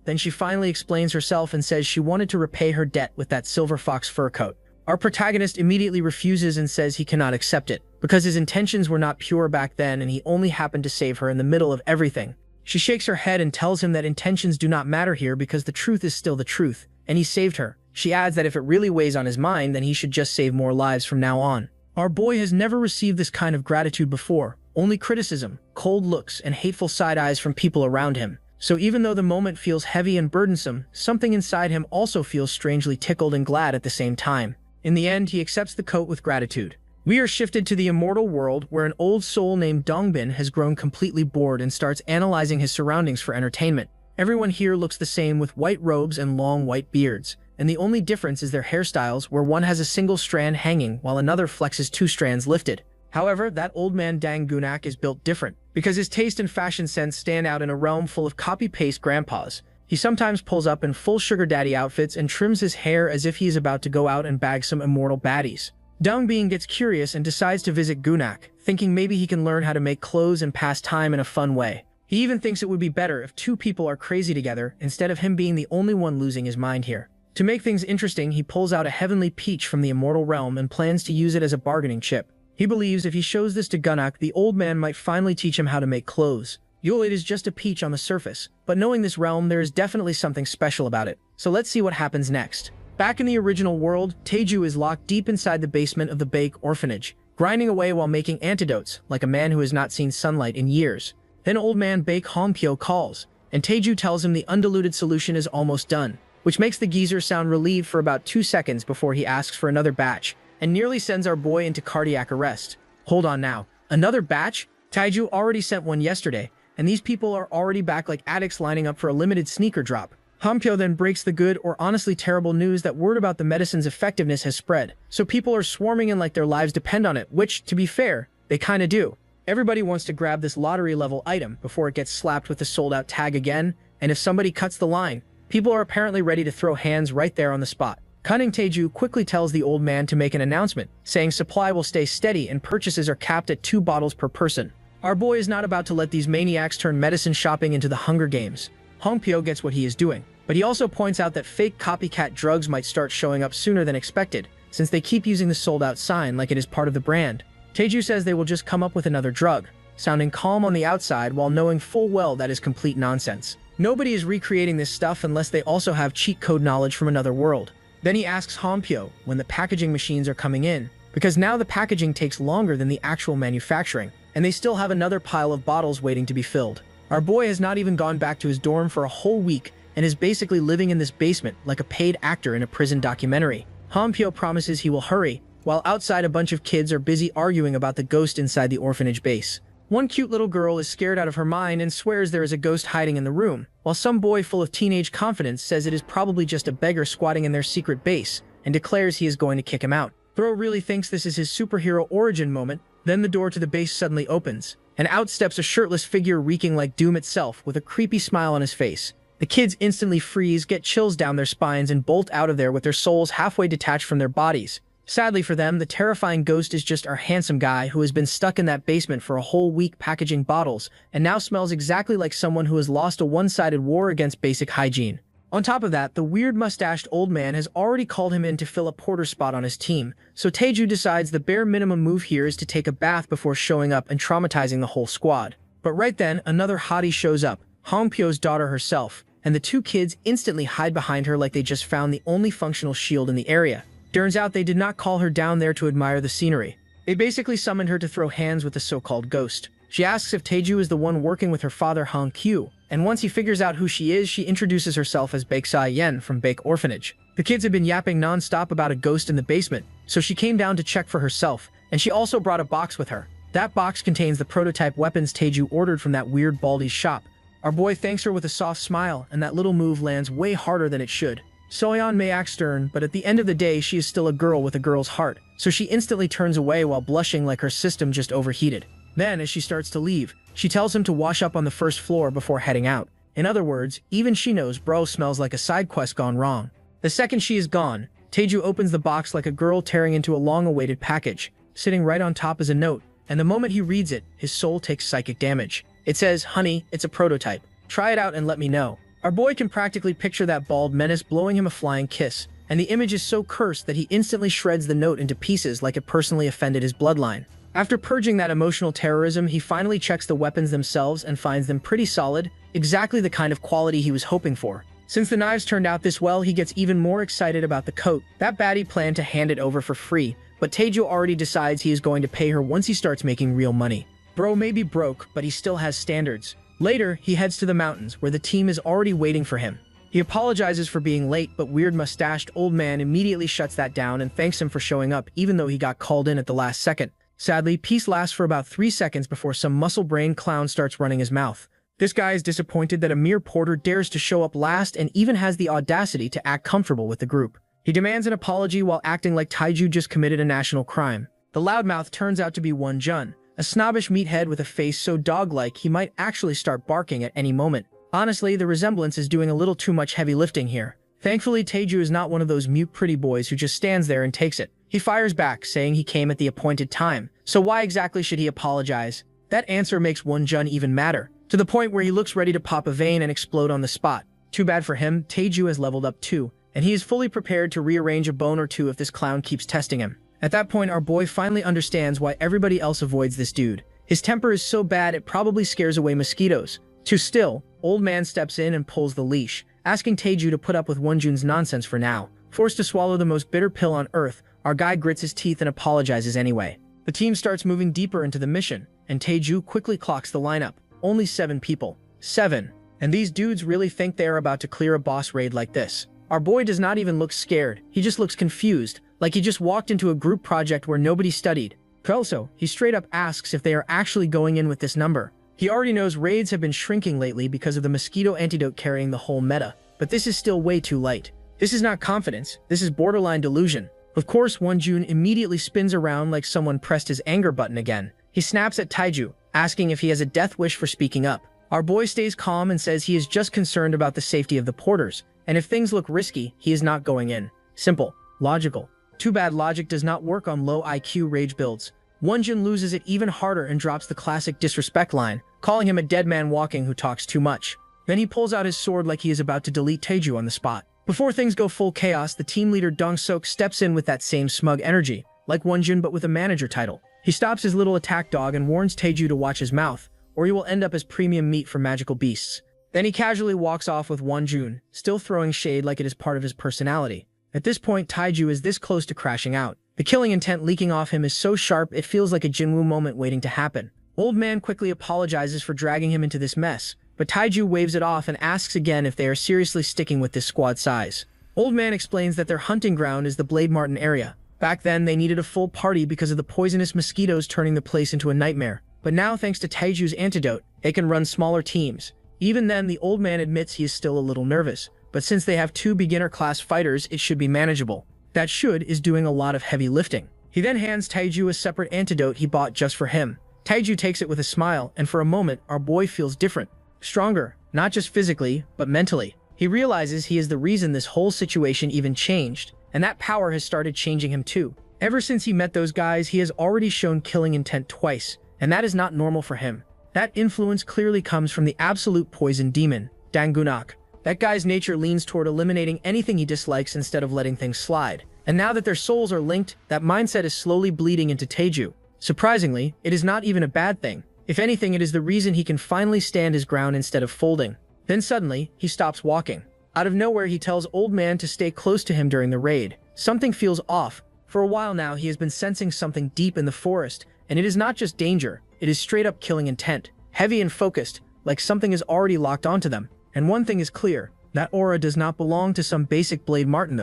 Then she finally explains herself and says she wanted to repay her debt with that silver fox fur coat. Our protagonist immediately refuses and says he cannot accept it, because his intentions were not pure back then and he only happened to save her in the middle of everything. She shakes her head and tells him that intentions do not matter here because the truth is still the truth, and he saved her. She adds that if it really weighs on his mind, then he should just save more lives from now on. Our boy has never received this kind of gratitude before, only criticism, cold looks, and hateful side eyes from people around him. So even though the moment feels heavy and burdensome, something inside him also feels strangely tickled and glad at the same time. In the end, he accepts the coat with gratitude. We are shifted to the immortal world where an old soul named Dongbin has grown completely bored and starts analyzing his surroundings for entertainment. Everyone here looks the same with white robes and long white beards, and the only difference is their hairstyles, where one has a single strand hanging while another flexes 2 strands lifted. However, that old man Dang Gunak is built different, because his taste and fashion sense stand out in a realm full of copy-paste grandpas. He sometimes pulls up in full sugar daddy outfits and trims his hair as if he is about to go out and bag some immortal baddies. Dongbin gets curious and decides to visit Gunak, thinking maybe he can learn how to make clothes and pass time in a fun way. He even thinks it would be better if 2 people are crazy together instead of him being the only one losing his mind here. To make things interesting, he pulls out a heavenly peach from the immortal realm and plans to use it as a bargaining chip. He believes if he shows this to Gunak, the old man might finally teach him how to make clothes. It is just a peach on the surface, but knowing this realm, there is definitely something special about it. So let's see what happens next. Back in the original world, Taeju is locked deep inside the basement of the Baek orphanage, grinding away while making antidotes, like a man who has not seen sunlight in years. Then old man Baek Hongpyo calls, and Taeju tells him the undiluted solution is almost done, which makes the geezer sound relieved for about 2 seconds before he asks for another batch, and nearly sends our boy into cardiac arrest. Hold on now. Another batch? Taeju already sent one yesterday, and these people are already back like addicts lining up for a limited sneaker drop. Hongpyo then breaks the good or honestly terrible news that word about the medicine's effectiveness has spread, so people are swarming in like their lives depend on it, which, to be fair, they kinda do. Everybody wants to grab this lottery-level item before it gets slapped with the sold-out tag again, and if somebody cuts the line, people are apparently ready to throw hands right there on the spot. Cunning Taeju quickly tells the old man to make an announcement, saying supply will stay steady and purchases are capped at 2 bottles per person. Our boy is not about to let these maniacs turn medicine shopping into the Hunger Games. Hongpyo gets what he is doing, but he also points out that fake copycat drugs might start showing up sooner than expected, since they keep using the sold-out sign like it is part of the brand. Taeju says they will just come up with another drug, sounding calm on the outside while knowing full well that is complete nonsense. Nobody is recreating this stuff unless they also have cheat code knowledge from another world. Then he asks Hongpyo when the packaging machines are coming in, because now the packaging takes longer than the actual manufacturing, and they still have another pile of bottles waiting to be filled. Our boy has not even gone back to his dorm for a whole week and is basically living in this basement like a paid actor in a prison documentary. Hongpyo promises he will hurry, while outside a bunch of kids are busy arguing about the ghost inside the orphanage base. One cute little girl is scared out of her mind and swears there is a ghost hiding in the room, while some boy full of teenage confidence says it is probably just a beggar squatting in their secret base and declares he is going to kick him out. Thro really thinks this is his superhero origin moment. Then the door to the base suddenly opens, and out steps a shirtless figure reeking like doom itself with a creepy smile on his face. The kids instantly freeze, get chills down their spines, and bolt out of there with their souls halfway detached from their bodies. Sadly for them, the terrifying ghost is just our handsome guy who has been stuck in that basement for a whole week packaging bottles and now smells exactly like someone who has lost a one-sided war against basic hygiene. On top of that, the weird mustached old man has already called him in to fill a porter spot on his team, so Taeju decides the bare minimum move here is to take a bath before showing up and traumatizing the whole squad. But right then, another hottie shows up, Hongpyo's daughter herself, and the 2 kids instantly hide behind her like they just found the only functional shield in the area. Turns out they did not call her down there to admire the scenery. They basically summoned her to throw hands with the so-called ghost. She asks if Taeju is the one working with her father Hong Kyu, and once he figures out who she is, she introduces herself as Baek Sa-yen from Baek Orphanage. The kids had been yapping non-stop about a ghost in the basement, so she came down to check for herself, and she also brought a box with her. That box contains the prototype weapons Taeju ordered from that weird baldy's shop. Our boy thanks her with a soft smile, and that little move lands way harder than it should. Soyeon may act stern, but at the end of the day, she is still a girl with a girl's heart, so she instantly turns away while blushing like her system just overheated. Then, as she starts to leave, she tells him to wash up on the first floor before heading out. In other words, even she knows bro smells like a side quest gone wrong. The second she is gone, Taeju opens the box like a girl tearing into a long-awaited package. Sitting right on top is a note, and the moment he reads it, his soul takes psychic damage. It says, "Honey, it's a prototype. Try it out and let me know." Our boy can practically picture that bald menace blowing him a flying kiss, and the image is so cursed that he instantly shreds the note into pieces like it personally offended his bloodline. After purging that emotional terrorism, he finally checks the weapons themselves and finds them pretty solid, exactly the kind of quality he was hoping for. Since the knives turned out this well, he gets even more excited about the coat. That baddie planned to hand it over for free, but Taeju already decides he is going to pay her once he starts making real money. Bro may be broke, but he still has standards. Later, he heads to the mountains, where the team is already waiting for him. He apologizes for being late, but weird mustached old man immediately shuts that down and thanks him for showing up even though he got called in at the last second. Sadly, peace lasts for about 3 seconds before some muscle-brained clown starts running his mouth. This guy is disappointed that a mere porter dares to show up last and even has the audacity to act comfortable with the group. He demands an apology while acting like Taeju just committed a national crime. The loudmouth turns out to be Wonjun, a snobbish meathead with a face so dog-like he might actually start barking at any moment. Honestly, the resemblance is doing a little too much heavy lifting here. Thankfully, Taeju is not one of those mute pretty boys who just stands there and takes it. He fires back, saying he came at the appointed time. So why exactly should he apologize? That answer makes Wonjun even madder, to the point where he looks ready to pop a vein and explode on the spot. Too bad for him, Taeju has leveled up too, and he is fully prepared to rearrange a bone or two if this clown keeps testing him. At that point, our boy finally understands why everybody else avoids this dude. His temper is so bad it probably scares away mosquitoes. Too still, old man steps in and pulls the leash, asking Taeju to put up with Wonjun's nonsense for now. Forced to swallow the most bitter pill on earth, our guy grits his teeth and apologizes anyway. The team starts moving deeper into the mission, and Taeju quickly clocks the lineup. Only 7 people. 7. And these dudes really think they are about to clear a boss raid like this. Our boy does not even look scared, he just looks confused, like he just walked into a group project where nobody studied. Also, he straight up asks if they are actually going in with this number. He already knows raids have been shrinking lately because of the mosquito antidote carrying the whole meta, but this is still way too light. This is not confidence, this is borderline delusion. Of course, Wonjun immediately spins around like someone pressed his anger button again. He snaps at Taeju, asking if he has a death wish for speaking up. Our boy stays calm and says he is just concerned about the safety of the porters, and if things look risky, he is not going in. Simple. Logical. Too bad logic does not work on low IQ rage builds. Wonjun loses it even harder and drops the classic disrespect line, calling him a dead man walking who talks too much. Then he pulls out his sword like he is about to delete Taeju on the spot. Before things go full chaos, the team leader Dong-sok steps in with that same smug energy, like Wonjun but with a manager title. He stops his little attack dog and warns Taeju to watch his mouth, or he will end up as premium meat for magical beasts. Then he casually walks off with Wonjun, still throwing shade like it is part of his personality. At this point, Taeju is this close to crashing out. The killing intent leaking off him is so sharp it feels like a Jinwoo moment waiting to happen. Old man quickly apologizes for dragging him into this mess, but Taeju waves it off and asks again if they are seriously sticking with this squad size. Old man explains that their hunting ground is the Blade Martin area. Back then, they needed a full party because of the poisonous mosquitoes turning the place into a nightmare. But now, thanks to Taeju's antidote, they can run smaller teams. Even then, the old man admits he is still a little nervous, but since they have 2 beginner-class fighters, it should be manageable. That should is doing a lot of heavy lifting. He then hands Taeju a separate antidote he bought just for him. Taeju takes it with a smile, and for a moment, our boy feels different. Stronger, not just physically, but mentally. He realizes he is the reason this whole situation even changed, and that power has started changing him too. Ever since he met those guys, he has already shown killing intent twice, and that is not normal for him. That influence clearly comes from the absolute poison demon, Dangunak. That guy's nature leans toward eliminating anything he dislikes instead of letting things slide. And now that their souls are linked, that mindset is slowly bleeding into Taeju. Surprisingly, it is not even a bad thing. If anything, it is the reason he can finally stand his ground instead of folding. Then suddenly, he stops walking. Out of nowhere, he tells old man to stay close to him during the raid. Something feels off. For a while now, he has been sensing something deep in the forest, and it is not just danger, it is straight up killing intent. Heavy and focused, like something is already locked onto them. And one thing is clear, that aura does not belong to some basic Blade Martin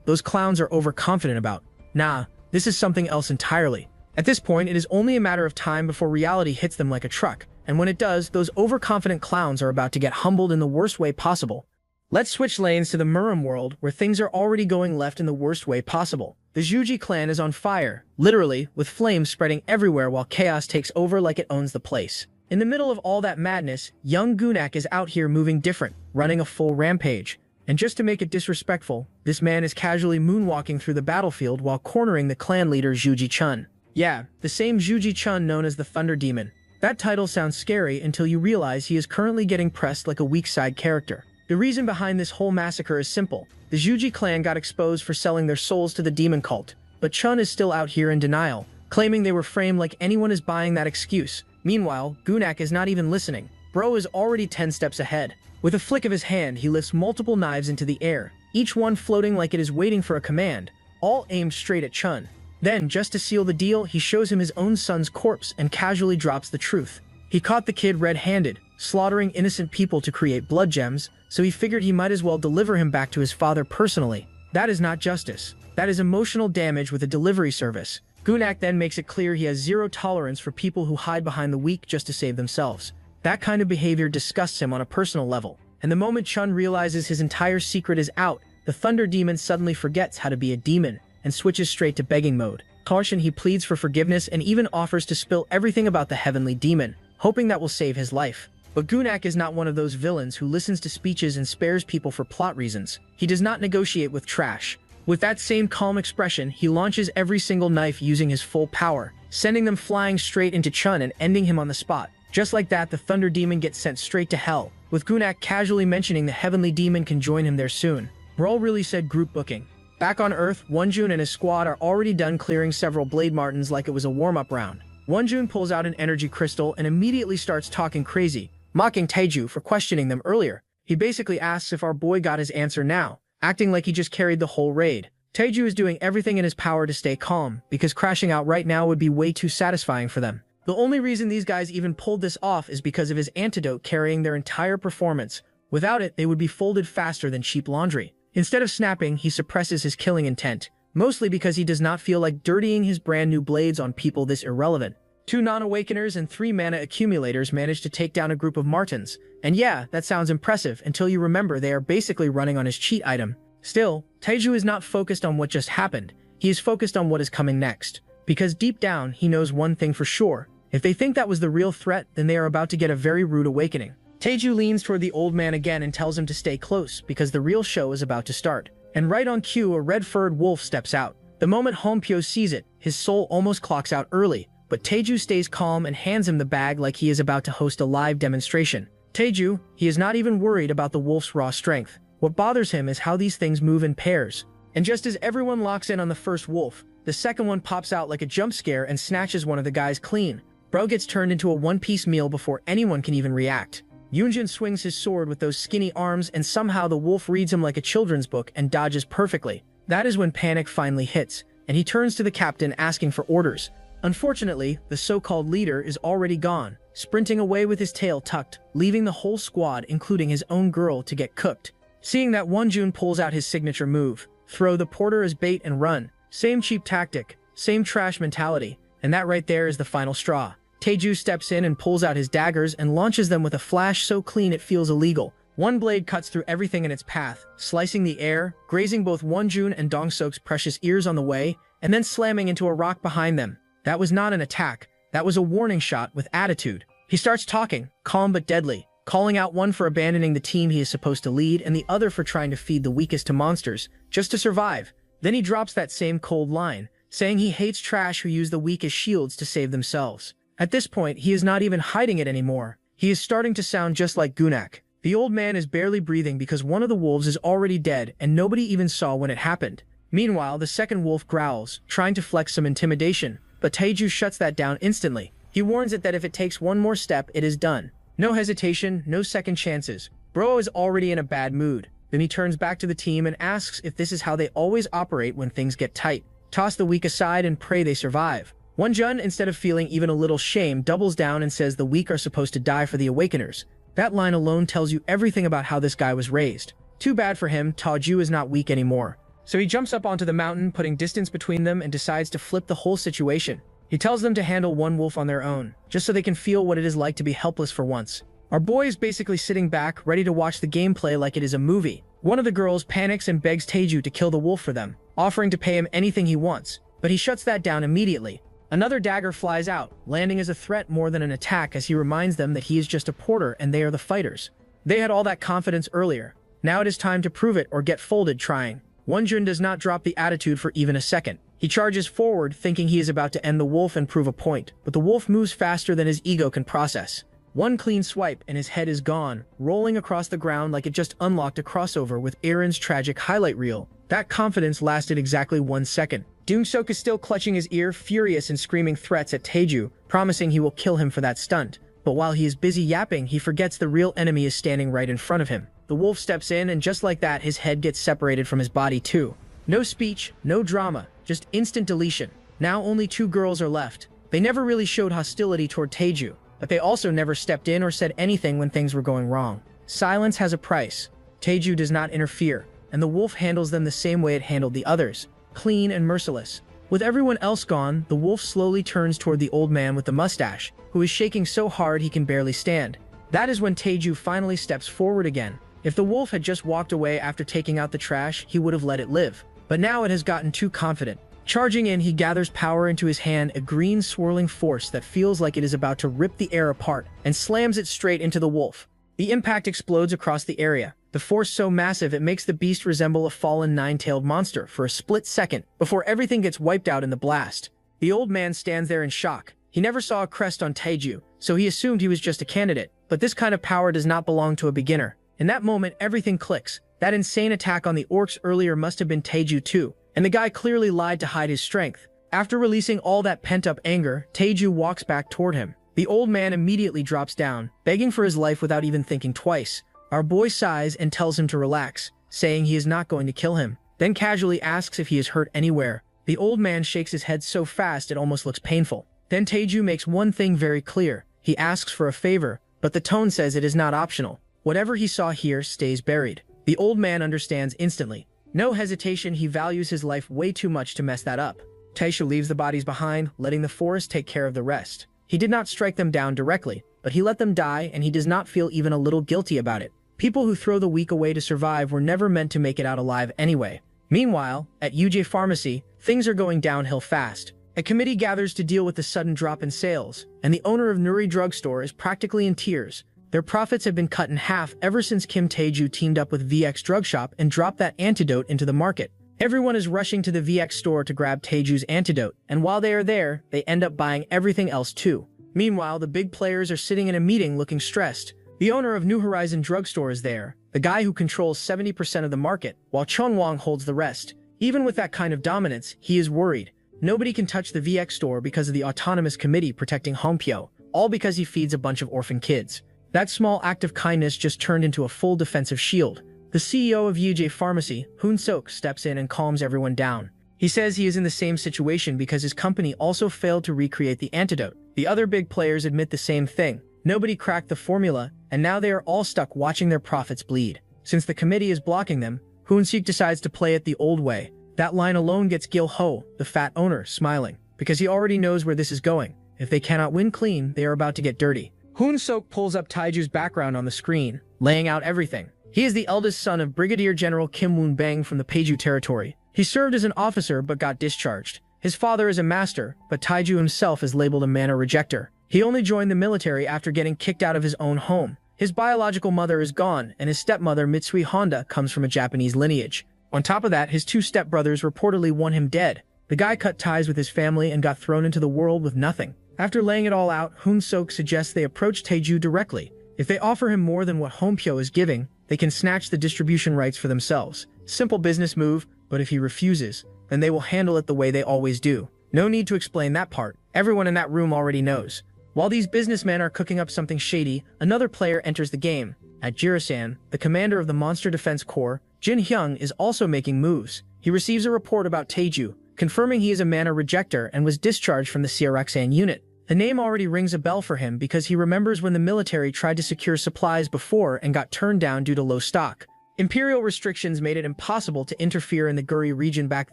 those clowns are overconfident about. Nah, this is something else entirely. At this point, it is only a matter of time before reality hits them like a truck, and when it does, those overconfident clowns are about to get humbled in the worst way possible. Let's switch lanes to the Muram world, where things are already going left in the worst way possible. The Zhuji clan is on fire, literally, with flames spreading everywhere while chaos takes over like it owns the place. In the middle of all that madness, young Gunak is out here moving different, running a full rampage. And just to make it disrespectful, this man is casually moonwalking through the battlefield while cornering the clan leader Zhuji Chun. Yeah, the same Zhuji Chun known as the Thunder Demon. That title sounds scary until you realize he is currently getting pressed like a weak side character. The reason behind this whole massacre is simple. The Zhuji clan got exposed for selling their souls to the demon cult, but Chun is still out here in denial, claiming they were framed like anyone is buying that excuse. Meanwhile, Gunak is not even listening. Bro is already 10 steps ahead. With a flick of his hand, he lifts multiple knives into the air, each one floating like it is waiting for a command, all aimed straight at Chun. Then, just to seal the deal, he shows him his own son's corpse and casually drops the truth. He caught the kid red-handed, slaughtering innocent people to create blood gems, so he figured he might as well deliver him back to his father personally. That is not justice. That is emotional damage with a delivery service. Gunak then makes it clear he has zero tolerance for people who hide behind the weak just to save themselves. That kind of behavior disgusts him on a personal level. And the moment Chun realizes his entire secret is out, the Thunder Demon suddenly forgets how to be a demon and switches straight to begging mode. Caution, he pleads for forgiveness and even offers to spill everything about the heavenly demon, hoping that will save his life. But Gunak is not one of those villains who listens to speeches and spares people for plot reasons. He does not negotiate with trash. With that same calm expression, he launches every single knife using his full power, sending them flying straight into Chun and ending him on the spot. Just like that, the Thunder Demon gets sent straight to hell, with Gunak casually mentioning the heavenly demon can join him there soon. Brawl really said group booking. Back on Earth, Wonjun and his squad are already done clearing several Blade Martins like it was a warm-up round. Wonjun pulls out an energy crystal and immediately starts talking crazy, mocking Taeju for questioning them earlier. He basically asks if our boy got his answer now, acting like he just carried the whole raid. Taeju is doing everything in his power to stay calm, because crashing out right now would be way too satisfying for them. The only reason these guys even pulled this off is because of his antidote carrying their entire performance. Without it, they would be folded faster than cheap laundry. Instead of snapping, he suppresses his killing intent, mostly because he does not feel like dirtying his brand new blades on people this irrelevant. 2 non-awakeners and 3 mana accumulators manage to take down a group of Martins. And yeah, that sounds impressive until you remember they are basically running on his cheat item. Still, Taeju is not focused on what just happened. He is focused on what is coming next. Because deep down, he knows one thing for sure. If they think that was the real threat, then they are about to get a very rude awakening. Taeju leans toward the old man again and tells him to stay close because the real show is about to start. And right on cue, a red-furred wolf steps out. The moment Hompyo sees it, his soul almost clocks out early, but Taeju stays calm and hands him the bag like he is about to host a live demonstration. Taeju, he is not even worried about the wolf's raw strength. What bothers him is how these things move in pairs. And just as everyone locks in on the first wolf, the second one pops out like a jump scare and snatches one of the guys clean. Bro gets turned into a one-piece meal before anyone can even react. Yoonjin swings his sword with those skinny arms and somehow the wolf reads him like a children's book and dodges perfectly. That is when panic finally hits, and he turns to the captain asking for orders. Unfortunately, the so-called leader is already gone, sprinting away with his tail tucked, leaving the whole squad, including his own girl, to get cooked. Seeing that, Wonjun pulls out his signature move, throw the porter as bait and run. Same cheap tactic, same trash mentality, and that right there is the final straw. Taeju steps in and pulls out his daggers and launches them with a flash so clean it feels illegal. One blade cuts through everything in its path, slicing the air, grazing both Wonjun and Dongsok's precious ears on the way, and then slamming into a rock behind them. That was not an attack, that was a warning shot with attitude. He starts talking, calm but deadly, calling out one for abandoning the team he is supposed to lead and the other for trying to feed the weakest to monsters, just to survive. Then he drops that same cold line, saying he hates trash who use the weak as shields to save themselves. At this point, he is not even hiding it anymore. He is starting to sound just like Gunak. The old man is barely breathing because one of the wolves is already dead and nobody even saw when it happened. Meanwhile, the second wolf growls, trying to flex some intimidation, but Taeju shuts that down instantly. He warns it that if it takes one more step, it is done. No hesitation, no second chances. Bro is already in a bad mood. Then he turns back to the team and asks if this is how they always operate when things get tight. Toss the weak aside and pray they survive. Wonjun, instead of feeling even a little shame, doubles down and says the weak are supposed to die for the awakeners. That line alone tells you everything about how this guy was raised. Too bad for him, Taeju is not weak anymore. So he jumps up onto the mountain, putting distance between them, and decides to flip the whole situation. He tells them to handle one wolf on their own, just so they can feel what it is like to be helpless for once. Our boy is basically sitting back, ready to watch the gameplay like it is a movie. One of the girls panics and begs Taeju to kill the wolf for them, offering to pay him anything he wants, but he shuts that down immediately. Another dagger flies out, landing as a threat more than an attack as he reminds them that he is just a porter and they are the fighters. They had all that confidence earlier. Now it is time to prove it or get folded trying. Wonjun does not drop the attitude for even a second. He charges forward, thinking he is about to end the wolf and prove a point, but the wolf moves faster than his ego can process. One clean swipe and his head is gone, rolling across the ground like it just unlocked a crossover with Aaron's tragic highlight reel. That confidence lasted exactly 1 second. Dongsok is still clutching his ear, furious and screaming threats at Taeju, promising he will kill him for that stunt. but while he is busy yapping, he forgets the real enemy is standing right in front of him. The wolf steps in, and just like that, his head gets separated from his body too. No speech, no drama, just instant deletion. Now only 2 girls are left. They never really showed hostility toward Taeju, but they also never stepped in or said anything when things were going wrong. Silence has a price. Taeju does not interfere, and the wolf handles them the same way it handled the others, clean and merciless. With everyone else gone, the wolf slowly turns toward the old man with the mustache, who is shaking so hard he can barely stand. That is when Taeju finally steps forward again. If the wolf had just walked away after taking out the trash, he would have let it live. But now it has gotten too confident. Charging in, he gathers power into his hand, a green swirling force that feels like it is about to rip the air apart, and slams it straight into the wolf. The impact explodes across the area, the force so massive it makes the beast resemble a fallen 9-tailed monster for a split second before everything gets wiped out in the blast. The old man stands there in shock. He never saw a crest on Taeju, so he assumed he was just a candidate, but this kind of power does not belong to a beginner. In that moment, everything clicks. That insane attack on the orcs earlier must have been Taeju too, and the guy clearly lied to hide his strength. After releasing all that pent-up anger, Taeju walks back toward him. The old man immediately drops down, begging for his life without even thinking twice. Our boy sighs and tells him to relax, saying he is not going to kill him, then casually asks if he is hurt anywhere. The old man shakes his head so fast it almost looks painful. Then Taeju makes one thing very clear. He asks for a favor, but the tone says it is not optional. Whatever he saw here stays buried. The old man understands instantly. No hesitation, he values his life way too much to mess that up. Taeju leaves the bodies behind, letting the forest take care of the rest. He did not strike them down directly, but he let them die, and he does not feel even a little guilty about it. People who throw the weak away to survive were never meant to make it out alive anyway. Meanwhile, at UJ Pharmacy, things are going downhill fast. A committee gathers to deal with the sudden drop in sales, and the owner of Nuri Drugstore is practically in tears. Their profits have been cut in half ever since Kim Taeju teamed up with VX Drug Shop and dropped that antidote into the market. Everyone is rushing to the VX store to grab Taeju's antidote, and while they are there, they end up buying everything else too. Meanwhile, the big players are sitting in a meeting looking stressed. The owner of New Horizon Drugstore is there, the guy who controls 70% of the market, while Chunwang holds the rest. Even with that kind of dominance, he is worried. Nobody can touch the VX store because of the autonomous committee protecting Hongpyo, all because he feeds a bunch of orphan kids. That small act of kindness just turned into a full defensive shield. The CEO of UJ Pharmacy, Hoon Sok, steps in and calms everyone down. He says he is in the same situation because his company also failed to recreate the antidote. The other big players admit the same thing. Nobody cracked the formula, and now they are all stuck watching their profits bleed. Since the committee is blocking them, Hoon Sik decides to play it the old way. That line alone gets Gil Ho, the fat owner, smiling, because he already knows where this is going. If they cannot win clean, they are about to get dirty. Hoon Sok pulls up Taeju's background on the screen, laying out everything. He is the eldest son of Brigadier General Kim Woon-bang from the Paeju territory. He served as an officer but got discharged. His father is a master, but Taeju himself is labeled a mana rejector. He only joined the military after getting kicked out of his own home. His biological mother is gone, and his stepmother Mitsui Honda comes from a Japanese lineage. On top of that, his 2 stepbrothers reportedly want him dead. The guy cut ties with his family and got thrown into the world with nothing. After laying it all out, Hoon Sok suggests they approach Taeju directly. If they offer him more than what Hongpyo is giving, they can snatch the distribution rights for themselves. Simple business move, but if he refuses, then they will handle it the way they always do. No need to explain that part. Everyone in that room already knows. While these businessmen are cooking up something shady, another player enters the game. At Jirasan, the commander of the Monster Defense Corps, Jin Hyung, is also making moves. He receives a report about Taeju, confirming he is a mana rejector and was discharged from the Siaraxan unit. The name already rings a bell for him because he remembers when the military tried to secure supplies before and got turned down due to low stock. Imperial restrictions made it impossible to interfere in the Guri region back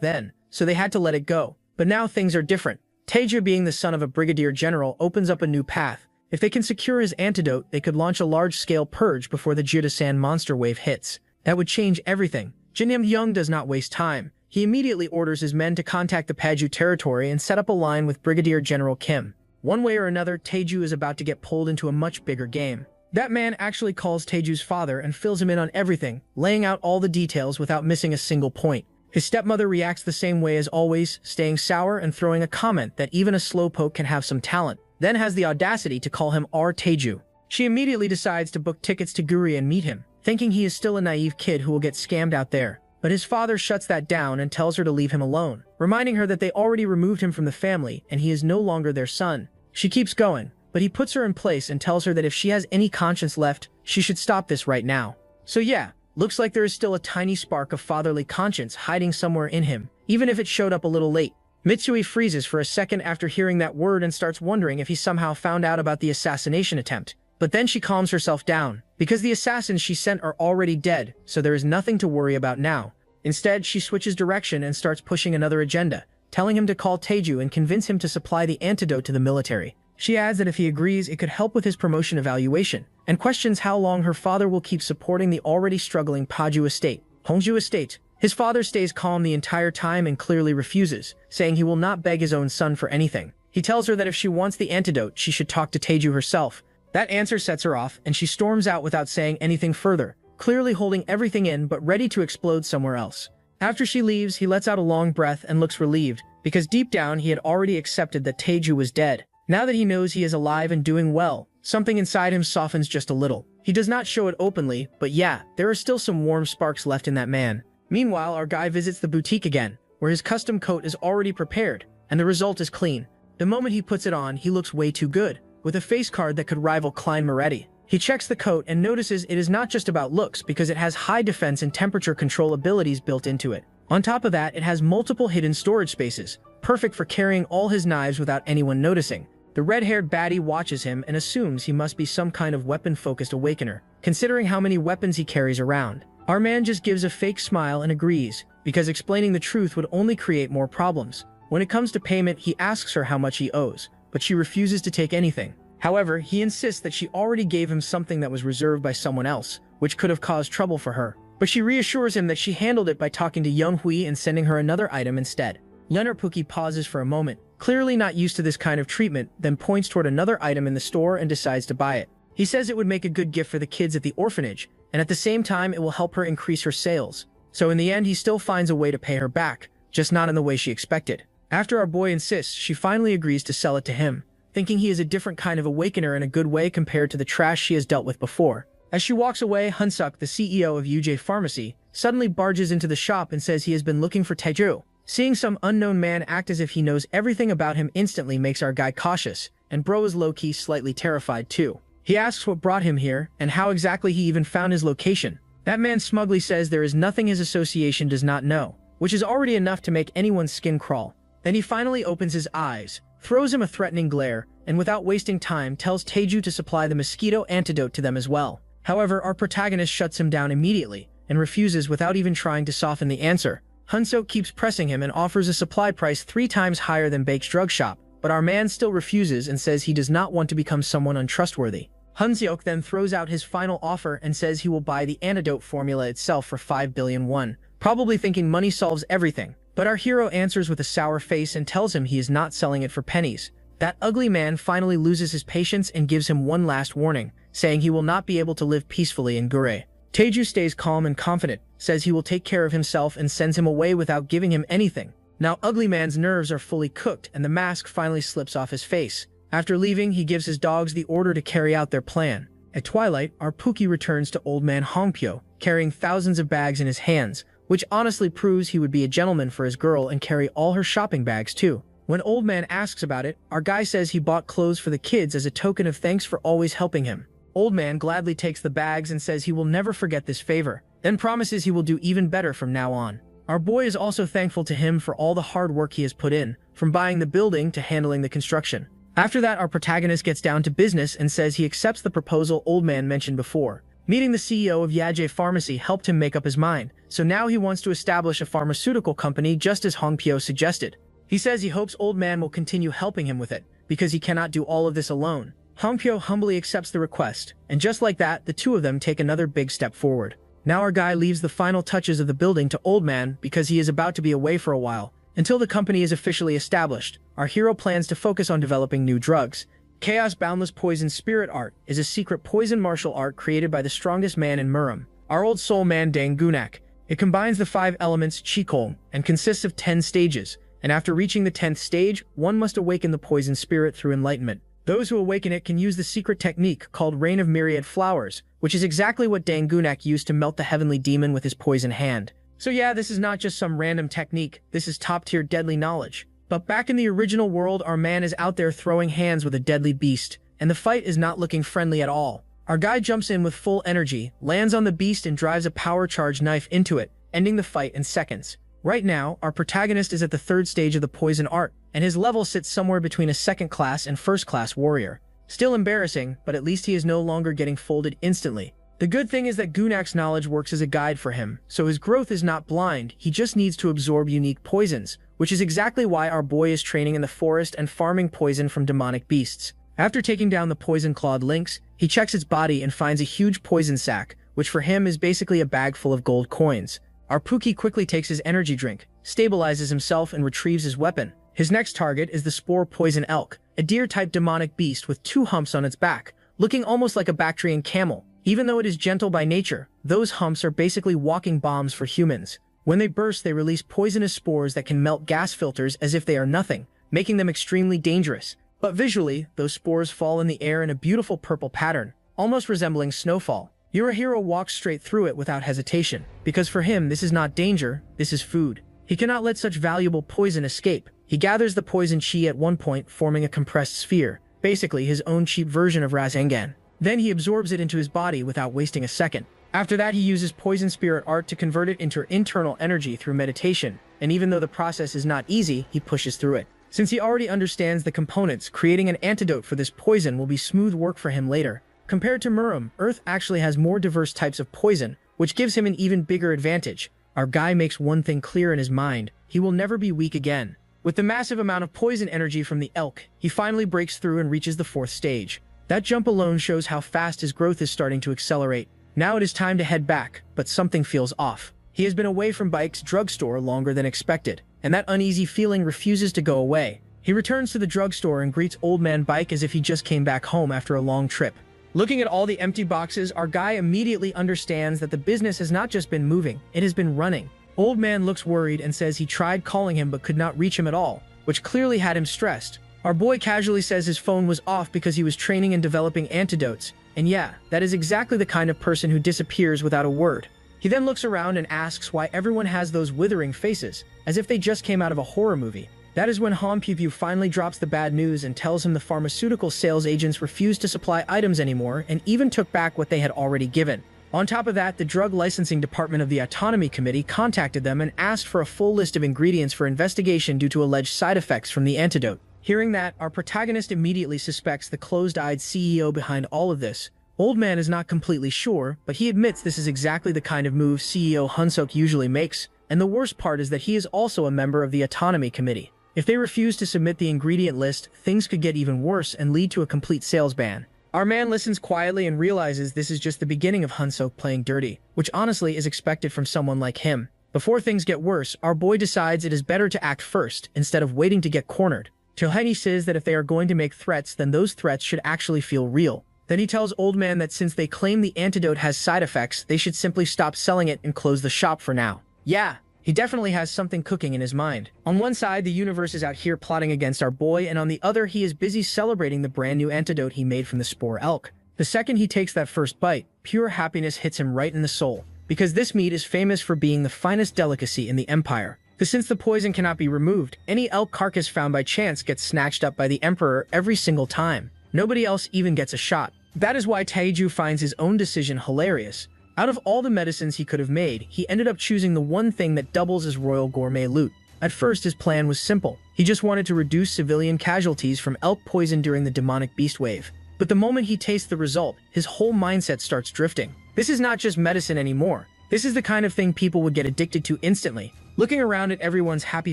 then, so they had to let it go. But now things are different. Taeju, being the son of a brigadier general, opens up a new path. If they can secure his antidote, they could launch a large-scale purge before the Jirasan monster wave hits. That would change everything. Jin Hyung does not waste time. He immediately orders his men to contact the Paeju territory and set up a line with Brigadier General Kim. One way or another, Taeju is about to get pulled into a much bigger game. That man actually calls Taeju's father and fills him in on everything, laying out all the details without missing a single point. His stepmother reacts the same way as always, staying sour and throwing a comment that even a slowpoke can have some talent, then has the audacity to call him R. Taeju. She immediately decides to book tickets to Guri and meet him, thinking he is still a naive kid who will get scammed out there. But his father shuts that down and tells her to leave him alone, reminding her that they already removed him from the family and he is no longer their son. She keeps going, but he puts her in place and tells her that if she has any conscience left, she should stop this right now. So yeah, looks like there is still a tiny spark of fatherly conscience hiding somewhere in him, even if it showed up a little late. Mitsui freezes for a second after hearing that word and starts wondering if he somehow found out about the assassination attempt. But then she calms herself down, because the assassins she sent are already dead, so there is nothing to worry about now. Instead, she switches direction and starts pushing another agenda, telling him to call Taeju and convince him to supply the antidote to the military. She adds that if he agrees, it could help with his promotion evaluation, and questions how long her father will keep supporting the already struggling Paju estate. Hongju estate. His father stays calm the entire time and clearly refuses, saying he will not beg his own son for anything. He tells her that if she wants the antidote, she should talk to Taeju herself. That answer sets her off, and she storms out without saying anything further, clearly holding everything in but ready to explode somewhere else. After she leaves, he lets out a long breath and looks relieved, because deep down he had already accepted that Taeju was dead. Now that he knows he is alive and doing well, something inside him softens just a little. He does not show it openly, but yeah, there are still some warm sparks left in that man. Meanwhile, our guy visits the boutique again, where his custom coat is already prepared, and the result is clean. The moment he puts it on, he looks way too good, with a face card that could rival Klein Moretti. He checks the coat and notices it is not just about looks because it has high defense and temperature control abilities built into it. On top of that, it has multiple hidden storage spaces, perfect for carrying all his knives without anyone noticing. The red-haired baddie watches him and assumes he must be some kind of weapon-focused awakener, considering how many weapons he carries around. Our man just gives a fake smile and agrees, because explaining the truth would only create more problems. When it comes to payment, he asks her how much he owes, but she refuses to take anything. However, he insists that she already gave him something that was reserved by someone else, which could have caused trouble for her. But she reassures him that she handled it by talking to Young Hui and sending her another item instead. Leonard Pookie pauses for a moment, clearly not used to this kind of treatment, then points toward another item in the store and decides to buy it. He says it would make a good gift for the kids at the orphanage, and at the same time it will help her increase her sales. So in the end, he still finds a way to pay her back, just not in the way she expected. After our boy insists, she finally agrees to sell it to him, thinking he is a different kind of awakener in a good way compared to the trash she has dealt with before. As she walks away, Hunsuk, the CEO of UJ Pharmacy, suddenly barges into the shop and says he has been looking for Taeju. Seeing some unknown man act as if he knows everything about him instantly makes our guy cautious, and bro is low-key slightly terrified too. He asks what brought him here, and how exactly he even found his location. That man smugly says there is nothing his association does not know, which is already enough to make anyone's skin crawl. Then he finally opens his eyes, throws him a threatening glare, and without wasting time tells Taeju to supply the mosquito antidote to them as well. However, our protagonist shuts him down immediately, and refuses without even trying to soften the answer. Hunsuk keeps pressing him and offers a supply price 3 times higher than Bake's drug shop, but our man still refuses and says he does not want to become someone untrustworthy. Hunsuk then throws out his final offer and says he will buy the antidote formula itself for 5 billion won, probably thinking money solves everything. But our hero answers with a sour face and tells him he is not selling it for pennies. That ugly man finally loses his patience and gives him one last warning, saying he will not be able to live peacefully in Gure. Taeju stays calm and confident, says he will take care of himself and sends him away without giving him anything. Now ugly man's nerves are fully cooked and the mask finally slips off his face. After leaving, he gives his dogs the order to carry out their plan. At twilight, our Pookie returns to old man Hongpyo, carrying thousands of bags in his hands, which honestly proves he would be a gentleman for his girl and carry all her shopping bags too. When old man asks about it, our guy says he bought clothes for the kids as a token of thanks for always helping him. Old man gladly takes the bags and says he will never forget this favor, then promises he will do even better from now on. Our boy is also thankful to him for all the hard work he has put in, from buying the building to handling the construction. After that, our protagonist gets down to business and says he accepts the proposal old man mentioned before. Meeting the CEO of Yaje Pharmacy helped him make up his mind, so now he wants to establish a pharmaceutical company just as Hongpyo suggested. He says he hopes old man will continue helping him with it, because he cannot do all of this alone. Hongpyo humbly accepts the request, and just like that, the two of them take another big step forward. Now our guy leaves the final touches of the building to old man because he is about to be away for a while. Until the company is officially established, our hero plans to focus on developing new drugs. Chaos Boundless Poison Spirit Art is a secret poison martial art created by the strongest man in Muram, our old soul man Dangunak. It combines the 5 elements Qigong and consists of 10 stages, and after reaching the 10th stage, one must awaken the poison spirit through enlightenment. Those who awaken it can use the secret technique called Rain of Myriad Flowers, which is exactly what Dangunak used to melt the heavenly demon with his poison hand. So yeah, this is not just some random technique, this is top-tier deadly knowledge. But back in the original world, our man is out there throwing hands with a deadly beast, and the fight is not looking friendly at all. Our guy jumps in with full energy, lands on the beast and drives a power charge knife into it, ending the fight in seconds. Right now, our protagonist is at the third stage of the poison art, and his level sits somewhere between a second-class and first-class warrior. Still embarrassing, but at least he is no longer getting folded instantly. The good thing is that Gunak's knowledge works as a guide for him, so his growth is not blind, he just needs to absorb unique poisons, which is exactly why our boy is training in the forest and farming poison from demonic beasts. After taking down the poison-clawed lynx, he checks its body and finds a huge poison sack, which for him is basically a bag full of gold coins. Our Pookie quickly takes his energy drink, stabilizes himself and retrieves his weapon. His next target is the spore poison elk, a deer-type demonic beast with 2 humps on its back, looking almost like a Bactrian camel. Even though it is gentle by nature, those humps are basically walking bombs for humans. When they burst, they release poisonous spores that can melt gas filters as if they are nothing, making them extremely dangerous. But visually, those spores fall in the air in a beautiful purple pattern, almost resembling snowfall. Your hero walks straight through it without hesitation, because for him this is not danger, this is food. He cannot let such valuable poison escape. He gathers the poison chi at one point, forming a compressed sphere, basically his own cheap version of Rasengan. Then he absorbs it into his body without wasting a second. After that, he uses poison spirit art to convert it into internal energy through meditation, and even though the process is not easy, he pushes through it. Since he already understands the components, creating an antidote for this poison will be smooth work for him later. Compared to Murum, Earth actually has more diverse types of poison, which gives him an even bigger advantage. Our guy makes one thing clear in his mind: he will never be weak again. With the massive amount of poison energy from the elk, he finally breaks through and reaches the 4th stage. That jump alone shows how fast his growth is starting to accelerate. Now it is time to head back, but something feels off. He has been away from Bike's drugstore longer than expected, and that uneasy feeling refuses to go away. He returns to the drugstore and greets Old Man Bike as if he just came back home after a long trip. Looking at all the empty boxes, our guy immediately understands that the business has not just been moving, it has been running. Old Man looks worried and says he tried calling him but could not reach him at all, which clearly had him stressed. Our boy casually says his phone was off because he was training and developing antidotes, and yeah, that is exactly the kind of person who disappears without a word. He then looks around and asks why everyone has those withering faces, as if they just came out of a horror movie. That is when Han Piu finally drops the bad news and tells him the pharmaceutical sales agents refused to supply items anymore and even took back what they had already given. On top of that, the Drug Licensing Department of the Autonomy Committee contacted them and asked for a full list of ingredients for investigation due to alleged side effects from the antidote. Hearing that, our protagonist immediately suspects the closed-eyed CEO behind all of this. Old Man is not completely sure, but he admits this is exactly the kind of move CEO Hunsok usually makes, and the worst part is that he is also a member of the Autonomy Committee. If they refuse to submit the ingredient list, things could get even worse and lead to a complete sales ban. Our man listens quietly and realizes this is just the beginning of Hunsok playing dirty, which honestly is expected from someone like him. Before things get worse, our boy decides it is better to act first, instead of waiting to get cornered. Chilheni says that if they are going to make threats, then those threats should actually feel real. Then he tells Old Man that since they claim the antidote has side effects, they should simply stop selling it and close the shop for now. Yeah, he definitely has something cooking in his mind. On one side, the universe is out here plotting against our boy, and on the other, he is busy celebrating the brand new antidote he made from the spore elk. The second he takes that first bite, pure happiness hits him right in the soul, because this meat is famous for being the finest delicacy in the Empire. Because since the poison cannot be removed, any elk carcass found by chance gets snatched up by the Emperor every single time. Nobody else even gets a shot. That is why Taiju finds his own decision hilarious. Out of all the medicines he could have made, he ended up choosing the one thing that doubles as royal gourmet loot. At first, his plan was simple. He just wanted to reduce civilian casualties from elk poison during the demonic beast wave. But the moment he tastes the result, his whole mindset starts drifting. This is not just medicine anymore. This is the kind of thing people would get addicted to instantly. Looking around at everyone's happy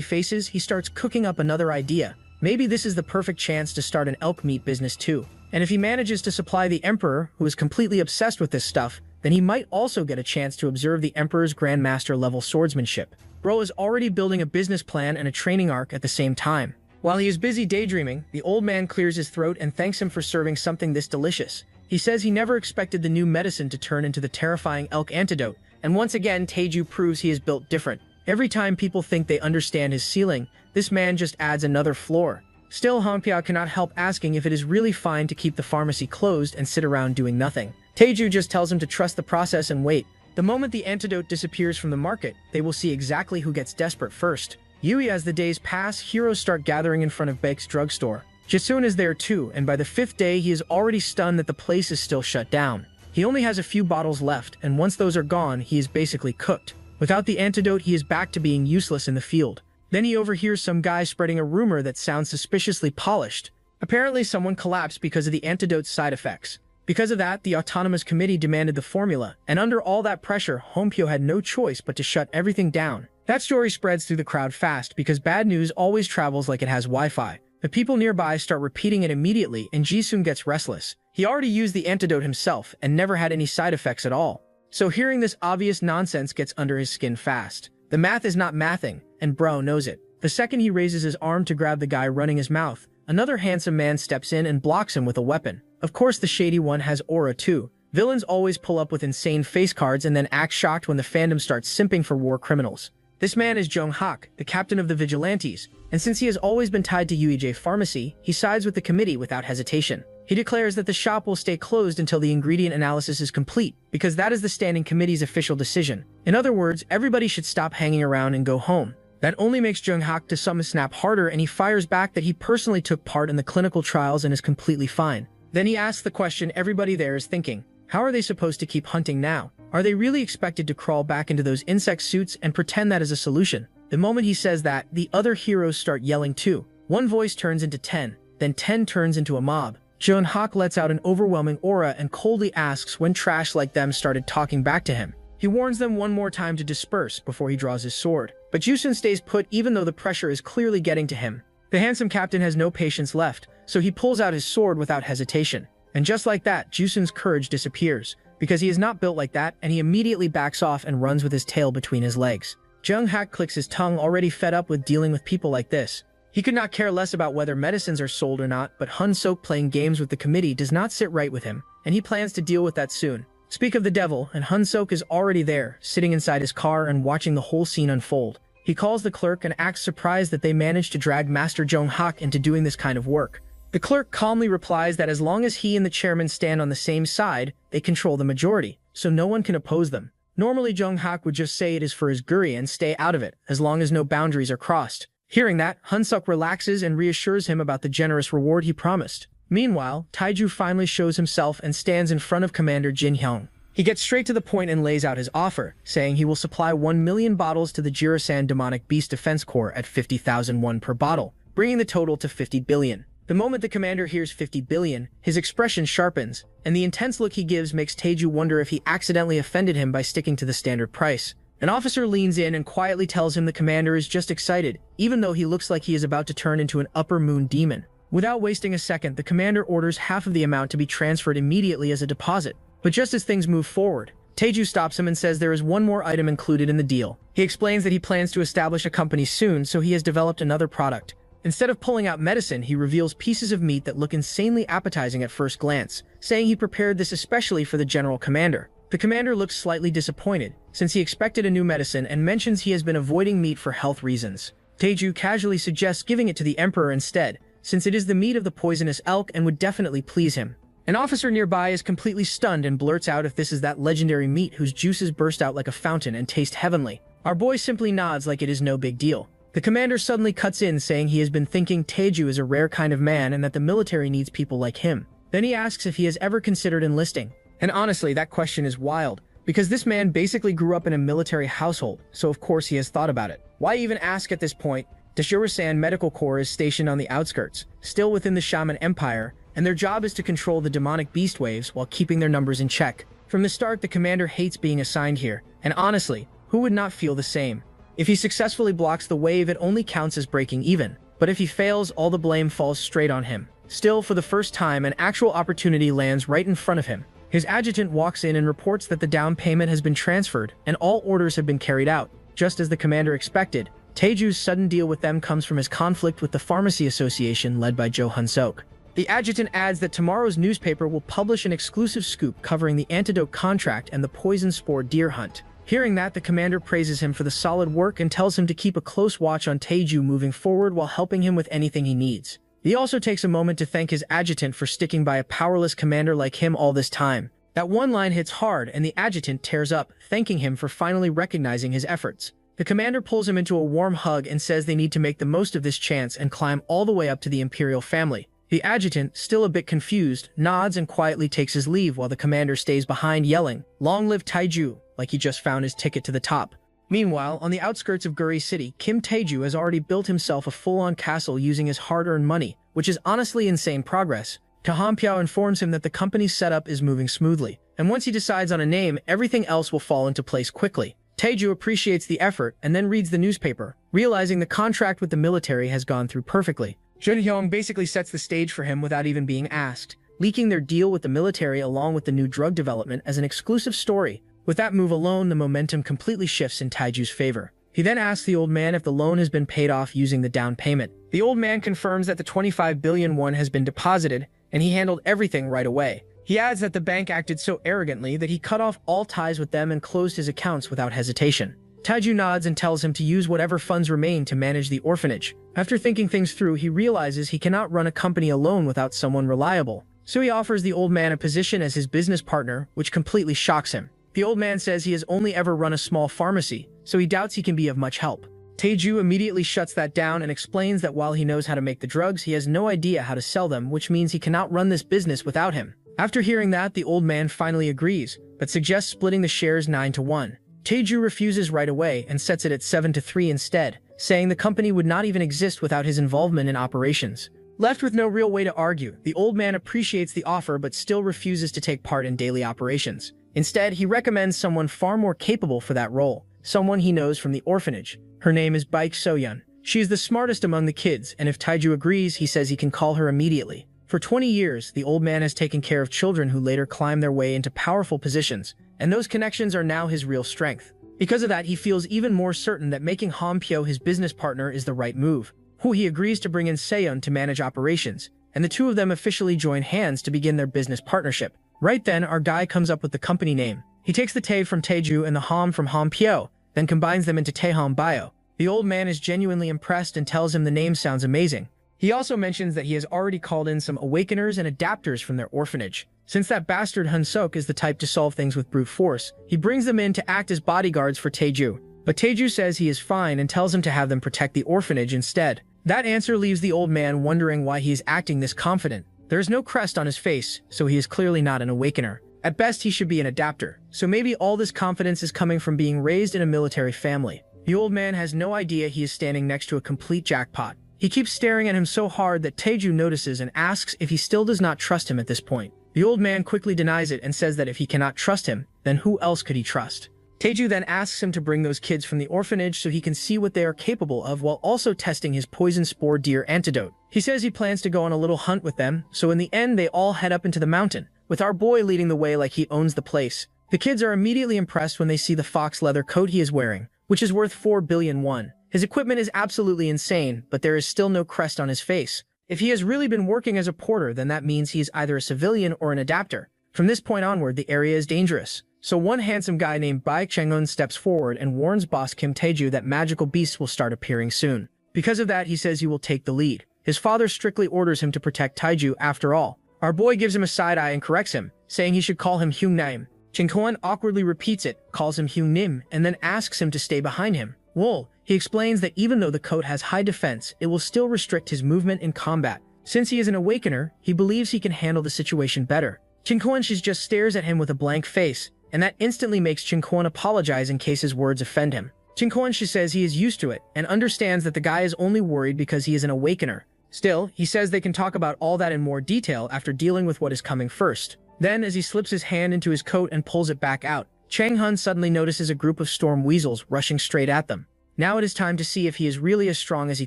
faces, he starts cooking up another idea. Maybe this is the perfect chance to start an elk meat business too. And if he manages to supply the Emperor, who is completely obsessed with this stuff, then he might also get a chance to observe the Emperor's Grandmaster level swordsmanship. Bro is already building a business plan and a training arc at the same time. While he is busy daydreaming, the old man clears his throat and thanks him for serving something this delicious. He says he never expected the new medicine to turn into the terrifying elk antidote, and once again Taiju proves he is built different. Every time people think they understand his ceiling, this man just adds another floor. Still, Hanpia cannot help asking if it is really fine to keep the pharmacy closed and sit around doing nothing. Taiju just tells him to trust the process and wait. The moment the antidote disappears from the market, they will see exactly who gets desperate first. Yui, as the days pass, heroes start gathering in front of Bake's drugstore. Jisun is there too, and by the 5th day he is already stunned that the place is still shut down. He only has a few bottles left, and once those are gone, he is basically cooked. Without the antidote, he is back to being useless in the field. Then he overhears some guy spreading a rumor that sounds suspiciously polished. Apparently someone collapsed because of the antidote's side effects. Because of that, the autonomous committee demanded the formula, and under all that pressure, Hompyo had no choice but to shut everything down. That story spreads through the crowd fast because bad news always travels like it has Wi-Fi. The people nearby start repeating it immediately, and Jisun gets restless. He already used the antidote himself and never had any side effects at all. So hearing this obvious nonsense gets under his skin fast. The math is not mathing, and bro knows it. The second he raises his arm to grab the guy running his mouth, another handsome man steps in and blocks him with a weapon. Of course the shady one has aura too. Villains always pull up with insane face cards and then act shocked when the fandom starts simping for war criminals. This man is Jung Hak, the captain of the vigilantes, and since he has always been tied to UEJ Pharmacy, he sides with the committee without hesitation. He declares that the shop will stay closed until the ingredient analysis is complete, because that is the standing committee's official decision. In other words, everybody should stop hanging around and go home. That only makes Jung Hak to summon snap harder, and he fires back that he personally took part in the clinical trials and is completely fine. Then he asks the question everybody there is thinking. How are they supposed to keep hunting now? Are they really expected to crawl back into those insect suits and pretend that is a solution? The moment he says that, the other heroes start yelling too. One voice turns into 10, then 10 turns into a mob. Jung Hak lets out an overwhelming aura and coldly asks when trash like them started talking back to him. He warns them one more time to disperse before he draws his sword. But Jisun stays put even though the pressure is clearly getting to him. The handsome captain has no patience left, so he pulls out his sword without hesitation. And just like that, Jisun's courage disappears, because he is not built like that, and he immediately backs off and runs with his tail between his legs. Jung Hak clicks his tongue, already fed up with dealing with people like this. He could not care less about whether medicines are sold or not, but Hun Sok playing games with the committee does not sit right with him, and he plans to deal with that soon. Speak of the devil, and Hun Sok is already there, sitting inside his car and watching the whole scene unfold. He calls the clerk and acts surprised that they managed to drag Master Jung Hak into doing this kind of work. The clerk calmly replies that as long as he and the chairman stand on the same side, they control the majority, so no one can oppose them. Normally Jung Hak would just say it is for his guri and stay out of it, as long as no boundaries are crossed. Hearing that, Hun Sok relaxes and reassures him about the generous reward he promised. Meanwhile, Taiju finally shows himself and stands in front of Commander Jin Hyung. He gets straight to the point and lays out his offer, saying he will supply 1 million bottles to the Jirasan Demonic Beast Defense Corps at 50,000 won per bottle, bringing the total to 50 billion. The moment the commander hears 50 billion, his expression sharpens, and the intense look he gives makes Taiju wonder if he accidentally offended him by sticking to the standard price. An officer leans in and quietly tells him the commander is just excited, even though he looks like he is about to turn into an upper moon demon. Without wasting a second, the commander orders half of the amount to be transferred immediately as a deposit. But just as things move forward, Taiju stops him and says there is one more item included in the deal. He explains that he plans to establish a company soon, so he has developed another product. Instead of pulling out medicine, he reveals pieces of meat that look insanely appetizing at first glance, saying he prepared this especially for the general commander. The commander looks slightly disappointed, since he expected a new medicine and mentions he has been avoiding meat for health reasons. Taiju casually suggests giving it to the emperor instead, since it is the meat of the poisonous elk and would definitely please him. An officer nearby is completely stunned and blurts out if this is that legendary meat whose juices burst out like a fountain and taste heavenly. Our boy simply nods like it is no big deal. The commander suddenly cuts in, saying he has been thinking Taiju is a rare kind of man and that the military needs people like him. Then he asks if he has ever considered enlisting. And honestly, that question is wild, because this man basically grew up in a military household, so of course he has thought about it. Why even ask at this point? The Jirasan Medical Corps is stationed on the outskirts, still within the Shaman Empire, and their job is to control the demonic beast waves while keeping their numbers in check. From the start, the commander hates being assigned here, and honestly, who would not feel the same? If he successfully blocks the wave, it only counts as breaking even. But if he fails, all the blame falls straight on him. Still, for the first time, an actual opportunity lands right in front of him. His adjutant walks in and reports that the down payment has been transferred, and all orders have been carried out. Just as the commander expected, Taeju's sudden deal with them comes from his conflict with the Pharmacy Association led by Jo Hun Sok. The adjutant adds that tomorrow's newspaper will publish an exclusive scoop covering the antidote contract and the poison spore deer hunt. Hearing that, the commander praises him for the solid work and tells him to keep a close watch on Taeju moving forward while helping him with anything he needs. He also takes a moment to thank his adjutant for sticking by a powerless commander like him all this time. That one line hits hard, and the adjutant tears up, thanking him for finally recognizing his efforts. The commander pulls him into a warm hug and says they need to make the most of this chance and climb all the way up to the imperial family. The adjutant, still a bit confused, nods and quietly takes his leave while the commander stays behind yelling, "Long live Taiju," like he just found his ticket to the top. Meanwhile, on the outskirts of Guri City, Kim Taeju has already built himself a full-on castle using his hard-earned money, which is honestly insane progress. Han Piao informs him that the company's setup is moving smoothly, and once he decides on a name, everything else will fall into place quickly. Taeju appreciates the effort and then reads the newspaper, realizing the contract with the military has gone through perfectly. Jun Hyung basically sets the stage for him without even being asked, leaking their deal with the military along with the new drug development as an exclusive story. With that move alone, the momentum completely shifts in Taiju's favor. He then asks the old man if the loan has been paid off using the down payment. The old man confirms that the 25 billion won has been deposited, and he handled everything right away. He adds that the bank acted so arrogantly that he cut off all ties with them and closed his accounts without hesitation. Taiju nods and tells him to use whatever funds remain to manage the orphanage. After thinking things through, he realizes he cannot run a company alone without someone reliable. So he offers the old man a position as his business partner, which completely shocks him. The old man says he has only ever run a small pharmacy, so he doubts he can be of much help. Taiju immediately shuts that down and explains that while he knows how to make the drugs, he has no idea how to sell them, which means he cannot run this business without him. After hearing that, the old man finally agrees, but suggests splitting the shares 9-1. Taiju refuses right away and sets it at 7-3 instead, saying the company would not even exist without his involvement in operations. Left with no real way to argue, the old man appreciates the offer but still refuses to take part in daily operations. Instead, he recommends someone far more capable for that role, someone he knows from the orphanage. Her name is Baek Soyeon. She is the smartest among the kids, and if Taiju agrees, he says he can call her immediately. For 20 years, the old man has taken care of children who later climb their way into powerful positions, and those connections are now his real strength. Because of that, he feels even more certain that making Han Pyo his business partner is the right move. He agrees to bring in Seon to manage operations, and the two of them officially join hands to begin their business partnership. Right then, our guy comes up with the company name. He takes the Tae from Taeju and the Ham from Han Pyo, then combines them into Taeham Bio. The old man is genuinely impressed and tells him the name sounds amazing. He also mentions that he has already called in some awakeners and adapters from their orphanage. Since that bastard Hunsok is the type to solve things with brute force, he brings them in to act as bodyguards for Taeju. But Taeju says he is fine and tells him to have them protect the orphanage instead. That answer leaves the old man wondering why he is acting this confident. There is no crest on his face, so he is clearly not an awakener. At best, he should be an adapter, so maybe all this confidence is coming from being raised in a military family. The old man has no idea he is standing next to a complete jackpot. He keeps staring at him so hard that Taeju notices and asks if he still does not trust him at this point. The old man quickly denies it and says that if he cannot trust him, then who else could he trust? Taeju then asks him to bring those kids from the orphanage so he can see what they are capable of while also testing his poison spore deer antidote. He says he plans to go on a little hunt with them, so in the end they all head up into the mountain, with our boy leading the way like he owns the place. The kids are immediately impressed when they see the fox leather coat he is wearing, which is worth 4 billion won. His equipment is absolutely insane, but there is still no crest on his face. If he has really been working as a porter, then that means he is either a civilian or an adapter. From this point onward, the area is dangerous. So one handsome guy named Baek Chang-eun steps forward and warns boss Kim Taeju that magical beasts will start appearing soon. Because of that, he says he will take the lead. His father strictly orders him to protect Taeju after all. Our boy gives him a side eye and corrects him, saying he should call him Hyung Naim. Jin Kwon awkwardly repeats it, calls him Hyung Nim, and then asks him to stay behind him. Wool. He explains that even though the coat has high defense, it will still restrict his movement in combat. Since he is an awakener, he believes he can handle the situation better. Jin Kwon just stares at him with a blank face, and that instantly makes Jin Kwon apologize in case his words offend him. Jin Kwon says he is used to it, and understands that the guy is only worried because he is an awakener. Still, he says they can talk about all that in more detail after dealing with what is coming first. Then, as he slips his hand into his coat and pulls it back out, Chang Hun suddenly notices a group of storm weasels rushing straight at them. Now it is time to see if he is really as strong as he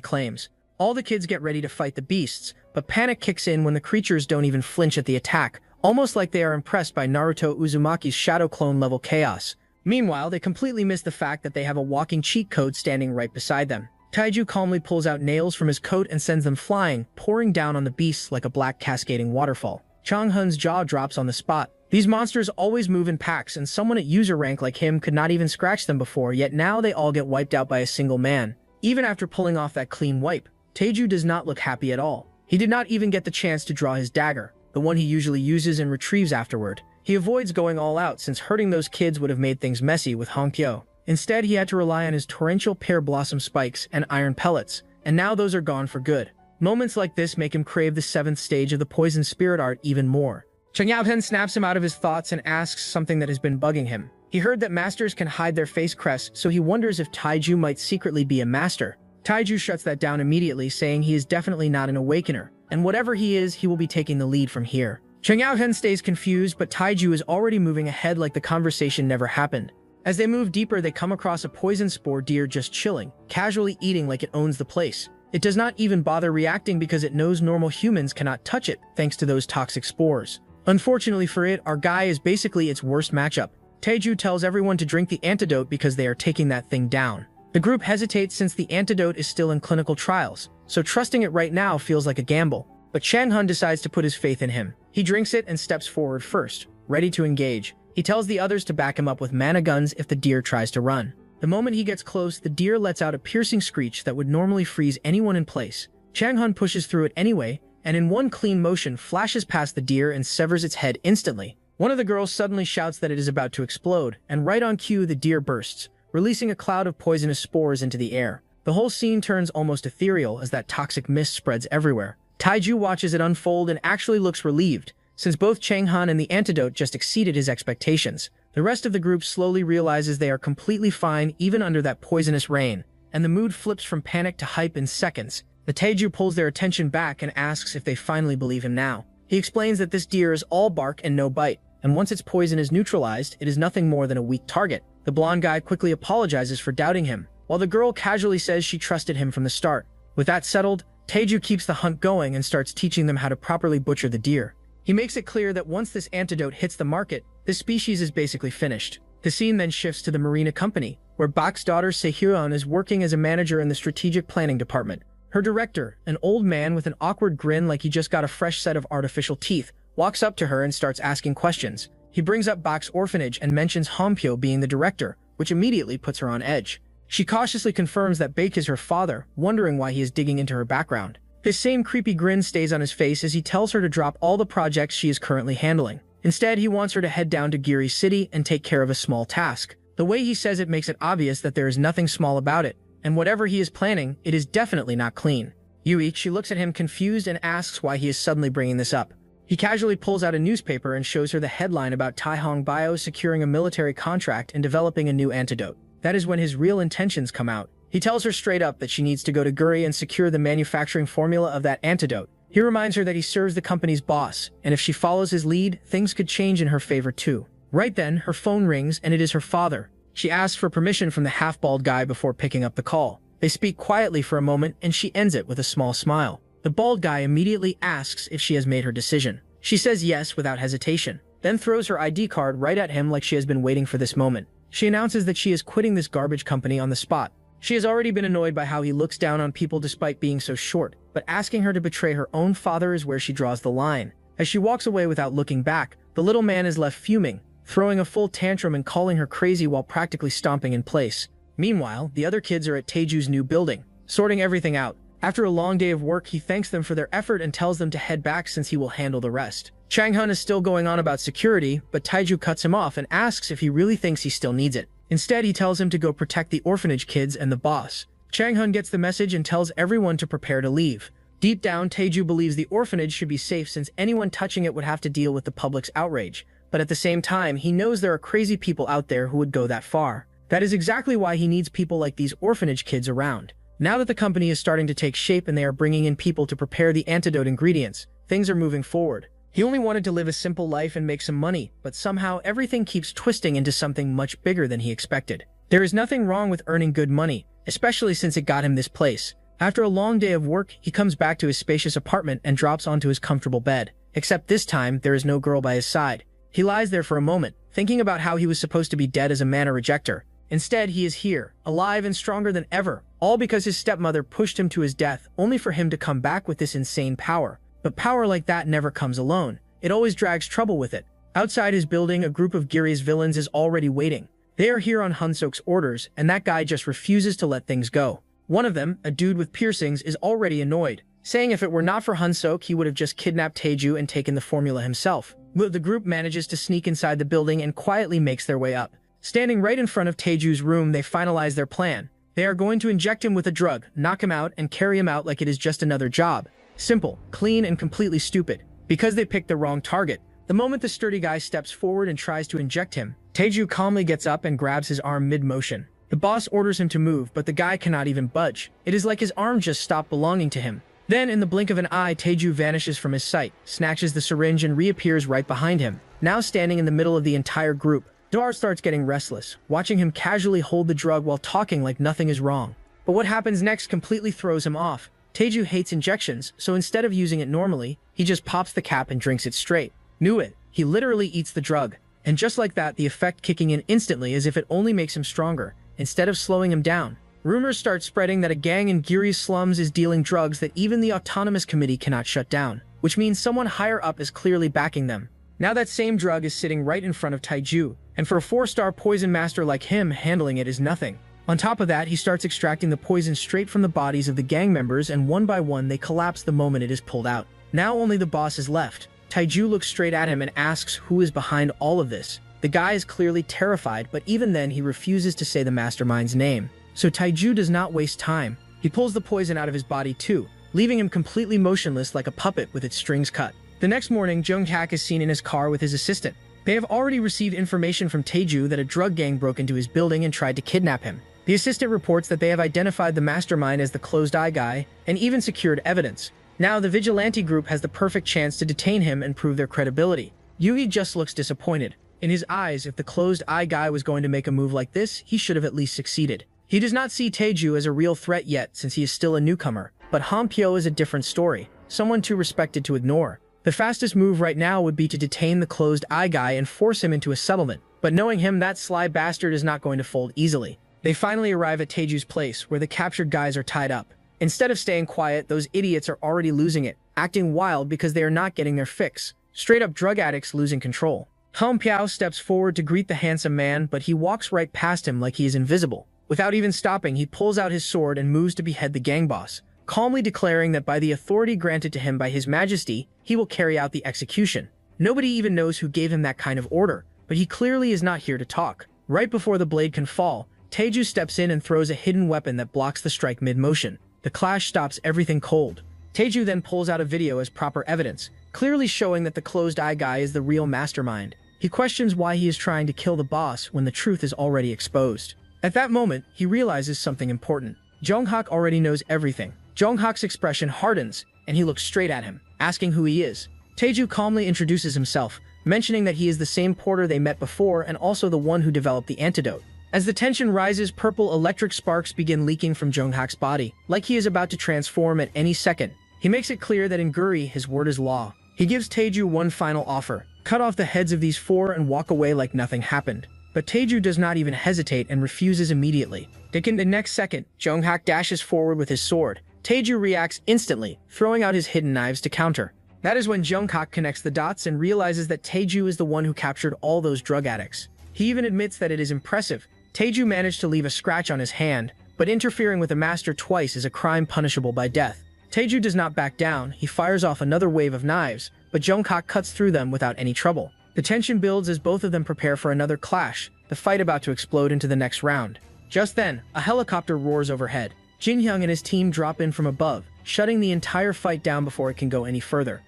claims. All the kids get ready to fight the beasts, but panic kicks in when the creatures don't even flinch at the attack, almost like they are impressed by Naruto Uzumaki's shadow clone level chaos. Meanwhile, they completely miss the fact that they have a walking cheat code standing right beside them. Taeju calmly pulls out nails from his coat and sends them flying, pouring down on the beasts like a black cascading waterfall. Chang Hun's jaw drops on the spot. These monsters always move in packs, and someone at user rank like him could not even scratch them before, yet now they all get wiped out by a single man. Even after pulling off that clean wipe, Taeju does not look happy at all. He did not even get the chance to draw his dagger, the one he usually uses and retrieves afterward. He avoids going all out since hurting those kids would have made things messy with Hongpyo. Instead, he had to rely on his torrential pear blossom spikes and iron pellets, and now those are gone for good. Moments like this make him crave the 7th stage of the poison spirit art even more. Cheng Yaohen snaps him out of his thoughts and asks something that has been bugging him. He heard that masters can hide their face crests, so he wonders if Taiju might secretly be a master. Taiju shuts that down immediately, saying he is definitely not an awakener, and whatever he is, he will be taking the lead from here. Cheng Yaohen stays confused, but Taiju is already moving ahead like the conversation never happened. As they move deeper, they come across a poison spore deer just chilling, casually eating like it owns the place. It does not even bother reacting because it knows normal humans cannot touch it, thanks to those toxic spores. Unfortunately for it, our guy is basically its worst matchup. Taiju tells everyone to drink the antidote because they are taking that thing down. The group hesitates since the antidote is still in clinical trials, so trusting it right now feels like a gamble. But Changhan decides to put his faith in him. He drinks it and steps forward first, ready to engage. He tells the others to back him up with mana guns if the deer tries to run. The moment he gets close, the deer lets out a piercing screech that would normally freeze anyone in place. Changhan pushes through it anyway, and in one clean motion flashes past the deer and severs its head instantly. One of the girls suddenly shouts that it is about to explode, and right on cue the deer bursts, releasing a cloud of poisonous spores into the air. The whole scene turns almost ethereal as that toxic mist spreads everywhere. Taiju watches it unfold and actually looks relieved, since both Changhan and the antidote just exceeded his expectations. The rest of the group slowly realizes they are completely fine even under that poisonous rain, and the mood flips from panic to hype in seconds. The Taiju pulls their attention back and asks if they finally believe him now. He explains that this deer is all bark and no bite, and once its poison is neutralized, it is nothing more than a weak target. The blonde guy quickly apologizes for doubting him, while the girl casually says she trusted him from the start. With that settled, Taiju keeps the hunt going and starts teaching them how to properly butcher the deer. He makes it clear that once this antidote hits the market, this species is basically finished. The scene then shifts to the Marina Company, where Bak's daughter Sehyun is working as a manager in the strategic planning department. Her director, an old man with an awkward grin like he just got a fresh set of artificial teeth, walks up to her and starts asking questions. He brings up Bak's orphanage and mentions Hompyo being the director, which immediately puts her on edge. She cautiously confirms that Bake is her father, wondering why he is digging into her background. His same creepy grin stays on his face as he tells her to drop all the projects she is currently handling. Instead, he wants her to head down to Giri City and take care of a small task. The way he says it makes it obvious that there is nothing small about it, and whatever he is planning, it is definitely not clean. She looks at him confused and asks why he is suddenly bringing this up. He casually pulls out a newspaper and shows her the headline about Taihong Bio securing a military contract and developing a new antidote. That is when his real intentions come out. He tells her straight up that she needs to go to Guri and secure the manufacturing formula of that antidote. He reminds her that he serves the company's boss, and if she follows his lead, things could change in her favor too. Right then, her phone rings and it is her father. She asks for permission from the half-bald guy before picking up the call. They speak quietly for a moment and she ends it with a small smile. The bald guy immediately asks if she has made her decision. She says yes without hesitation, then throws her ID card right at him like she has been waiting for this moment. She announces that she is quitting this garbage company on the spot. She has already been annoyed by how he looks down on people despite being so short, but asking her to betray her own father is where she draws the line. As she walks away without looking back, the little man is left fuming, throwing a full tantrum and calling her crazy while practically stomping in place. Meanwhile, the other kids are at Taeju's new building, sorting everything out. After a long day of work, he thanks them for their effort and tells them to head back since he will handle the rest. Changhan is still going on about security, but Taiju cuts him off and asks if he really thinks he still needs it. Instead, he tells him to go protect the orphanage kids and the boss. Changhan gets the message and tells everyone to prepare to leave. Deep down, Taiju believes the orphanage should be safe since anyone touching it would have to deal with the public's outrage. But at the same time, he knows there are crazy people out there who would go that far. That is exactly why he needs people like these orphanage kids around. Now that the company is starting to take shape and they are bringing in people to prepare the antidote ingredients, things are moving forward. He only wanted to live a simple life and make some money, but somehow everything keeps twisting into something much bigger than he expected. There is nothing wrong with earning good money, especially since it got him this place. After a long day of work, he comes back to his spacious apartment and drops onto his comfortable bed. Except this time, there is no girl by his side. He lies there for a moment, thinking about how he was supposed to be dead as a mana rejecter. Instead, he is here, alive and stronger than ever, all because his stepmother pushed him to his death, only for him to come back with this insane power. But power like that never comes alone. It always drags trouble with it. Outside his building, a group of Giri's villains is already waiting. They are here on Hunsok's orders, and that guy just refuses to let things go. One of them, a dude with piercings, is already annoyed, saying if it were not for Hunsok, he would have just kidnapped Taeju and taken the formula himself. But the group manages to sneak inside the building and quietly makes their way up. Standing right in front of Taeju's room, they finalize their plan. They are going to inject him with a drug, knock him out, and carry him out like it is just another job. Simple, clean, and completely stupid. Because they picked the wrong target. The moment the sturdy guy steps forward and tries to inject him, Taeju calmly gets up and grabs his arm mid-motion. The boss orders him to move, but the guy cannot even budge. It is like his arm just stopped belonging to him. Then, in the blink of an eye, Taeju vanishes from his sight, snatches the syringe, and reappears right behind him, now standing in the middle of the entire group. Dar starts getting restless, watching him casually hold the drug while talking like nothing is wrong. But what happens next completely throws him off. Taeju hates injections, so instead of using it normally, he just pops the cap and drinks it straight. Knew it. He literally eats the drug. And just like that, the effect kicking in instantly as if it only makes him stronger, instead of slowing him down. Rumors start spreading that a gang in Giri's slums is dealing drugs that even the autonomous committee cannot shut down, which means someone higher up is clearly backing them. Now that same drug is sitting right in front of Taeju, and for a 4-star poison master like him, handling it is nothing. On top of that, he starts extracting the poison straight from the bodies of the gang members, and one by one they collapse the moment it is pulled out. Now only the boss is left. Taeju looks straight at him and asks who is behind all of this. The guy is clearly terrified, but even then he refuses to say the mastermind's name. So Taeju does not waste time. He pulls the poison out of his body too, leaving him completely motionless like a puppet with its strings cut. The next morning, Jung-hak is seen in his car with his assistant. They have already received information from Taeju that a drug gang broke into his building and tried to kidnap him. The assistant reports that they have identified the mastermind as the closed-eye guy, and even secured evidence. Now, the vigilante group has the perfect chance to detain him and prove their credibility. Yugi just looks disappointed. In his eyes, if the closed-eye guy was going to make a move like this, he should have at least succeeded. He does not see Taeju as a real threat yet, since he is still a newcomer. But Hampyo is a different story, someone too respected to ignore. The fastest move right now would be to detain the closed-eye guy and force him into a settlement. But knowing him, that sly bastard is not going to fold easily. They finally arrive at Taeju's place, where the captured guys are tied up. Instead of staying quiet, those idiots are already losing it, acting wild because they are not getting their fix. Straight-up drug addicts losing control. Hampyo steps forward to greet the handsome man, but he walks right past him like he is invisible. Without even stopping, he pulls out his sword and moves to behead the gang boss, calmly declaring that by the authority granted to him by His Majesty, he will carry out the execution. Nobody even knows who gave him that kind of order, but he clearly is not here to talk. Right before the blade can fall, Taeju steps in and throws a hidden weapon that blocks the strike mid-motion. The clash stops everything cold. Taeju then pulls out a video as proper evidence, clearly showing that the closed-eye guy is the real mastermind. He questions why he is trying to kill the boss when the truth is already exposed. At that moment, he realizes something important. Jung-hak already knows everything. Jung-hak's expression hardens, and he looks straight at him, asking who he is. Taeju calmly introduces himself, mentioning that he is the same porter they met before and also the one who developed the antidote. As the tension rises, purple electric sparks begin leaking from Jung-hak's body, like he is about to transform at any second. He makes it clear that in Guri, his word is law. He gives Taeju one final offer: cut off the heads of these 4 and walk away like nothing happened. But Taeju does not even hesitate and refuses immediately. In the next second, Jung-hak dashes forward with his sword. Taeju reacts instantly, throwing out his hidden knives to counter. That is when Jung-hak connects the dots and realizes that Taeju is the one who captured all those drug addicts. He even admits that it is impressive. Taeju managed to leave a scratch on his hand, but interfering with a master twice is a crime punishable by death. Taeju does not back down. He fires off another wave of knives, but Jung-hak cuts through them without any trouble. The tension builds as both of them prepare for another clash, the fight about to explode into the next round. Just then, a helicopter roars overhead. Jin-hyung and his team drop in from above, shutting the entire fight down before it can go any further.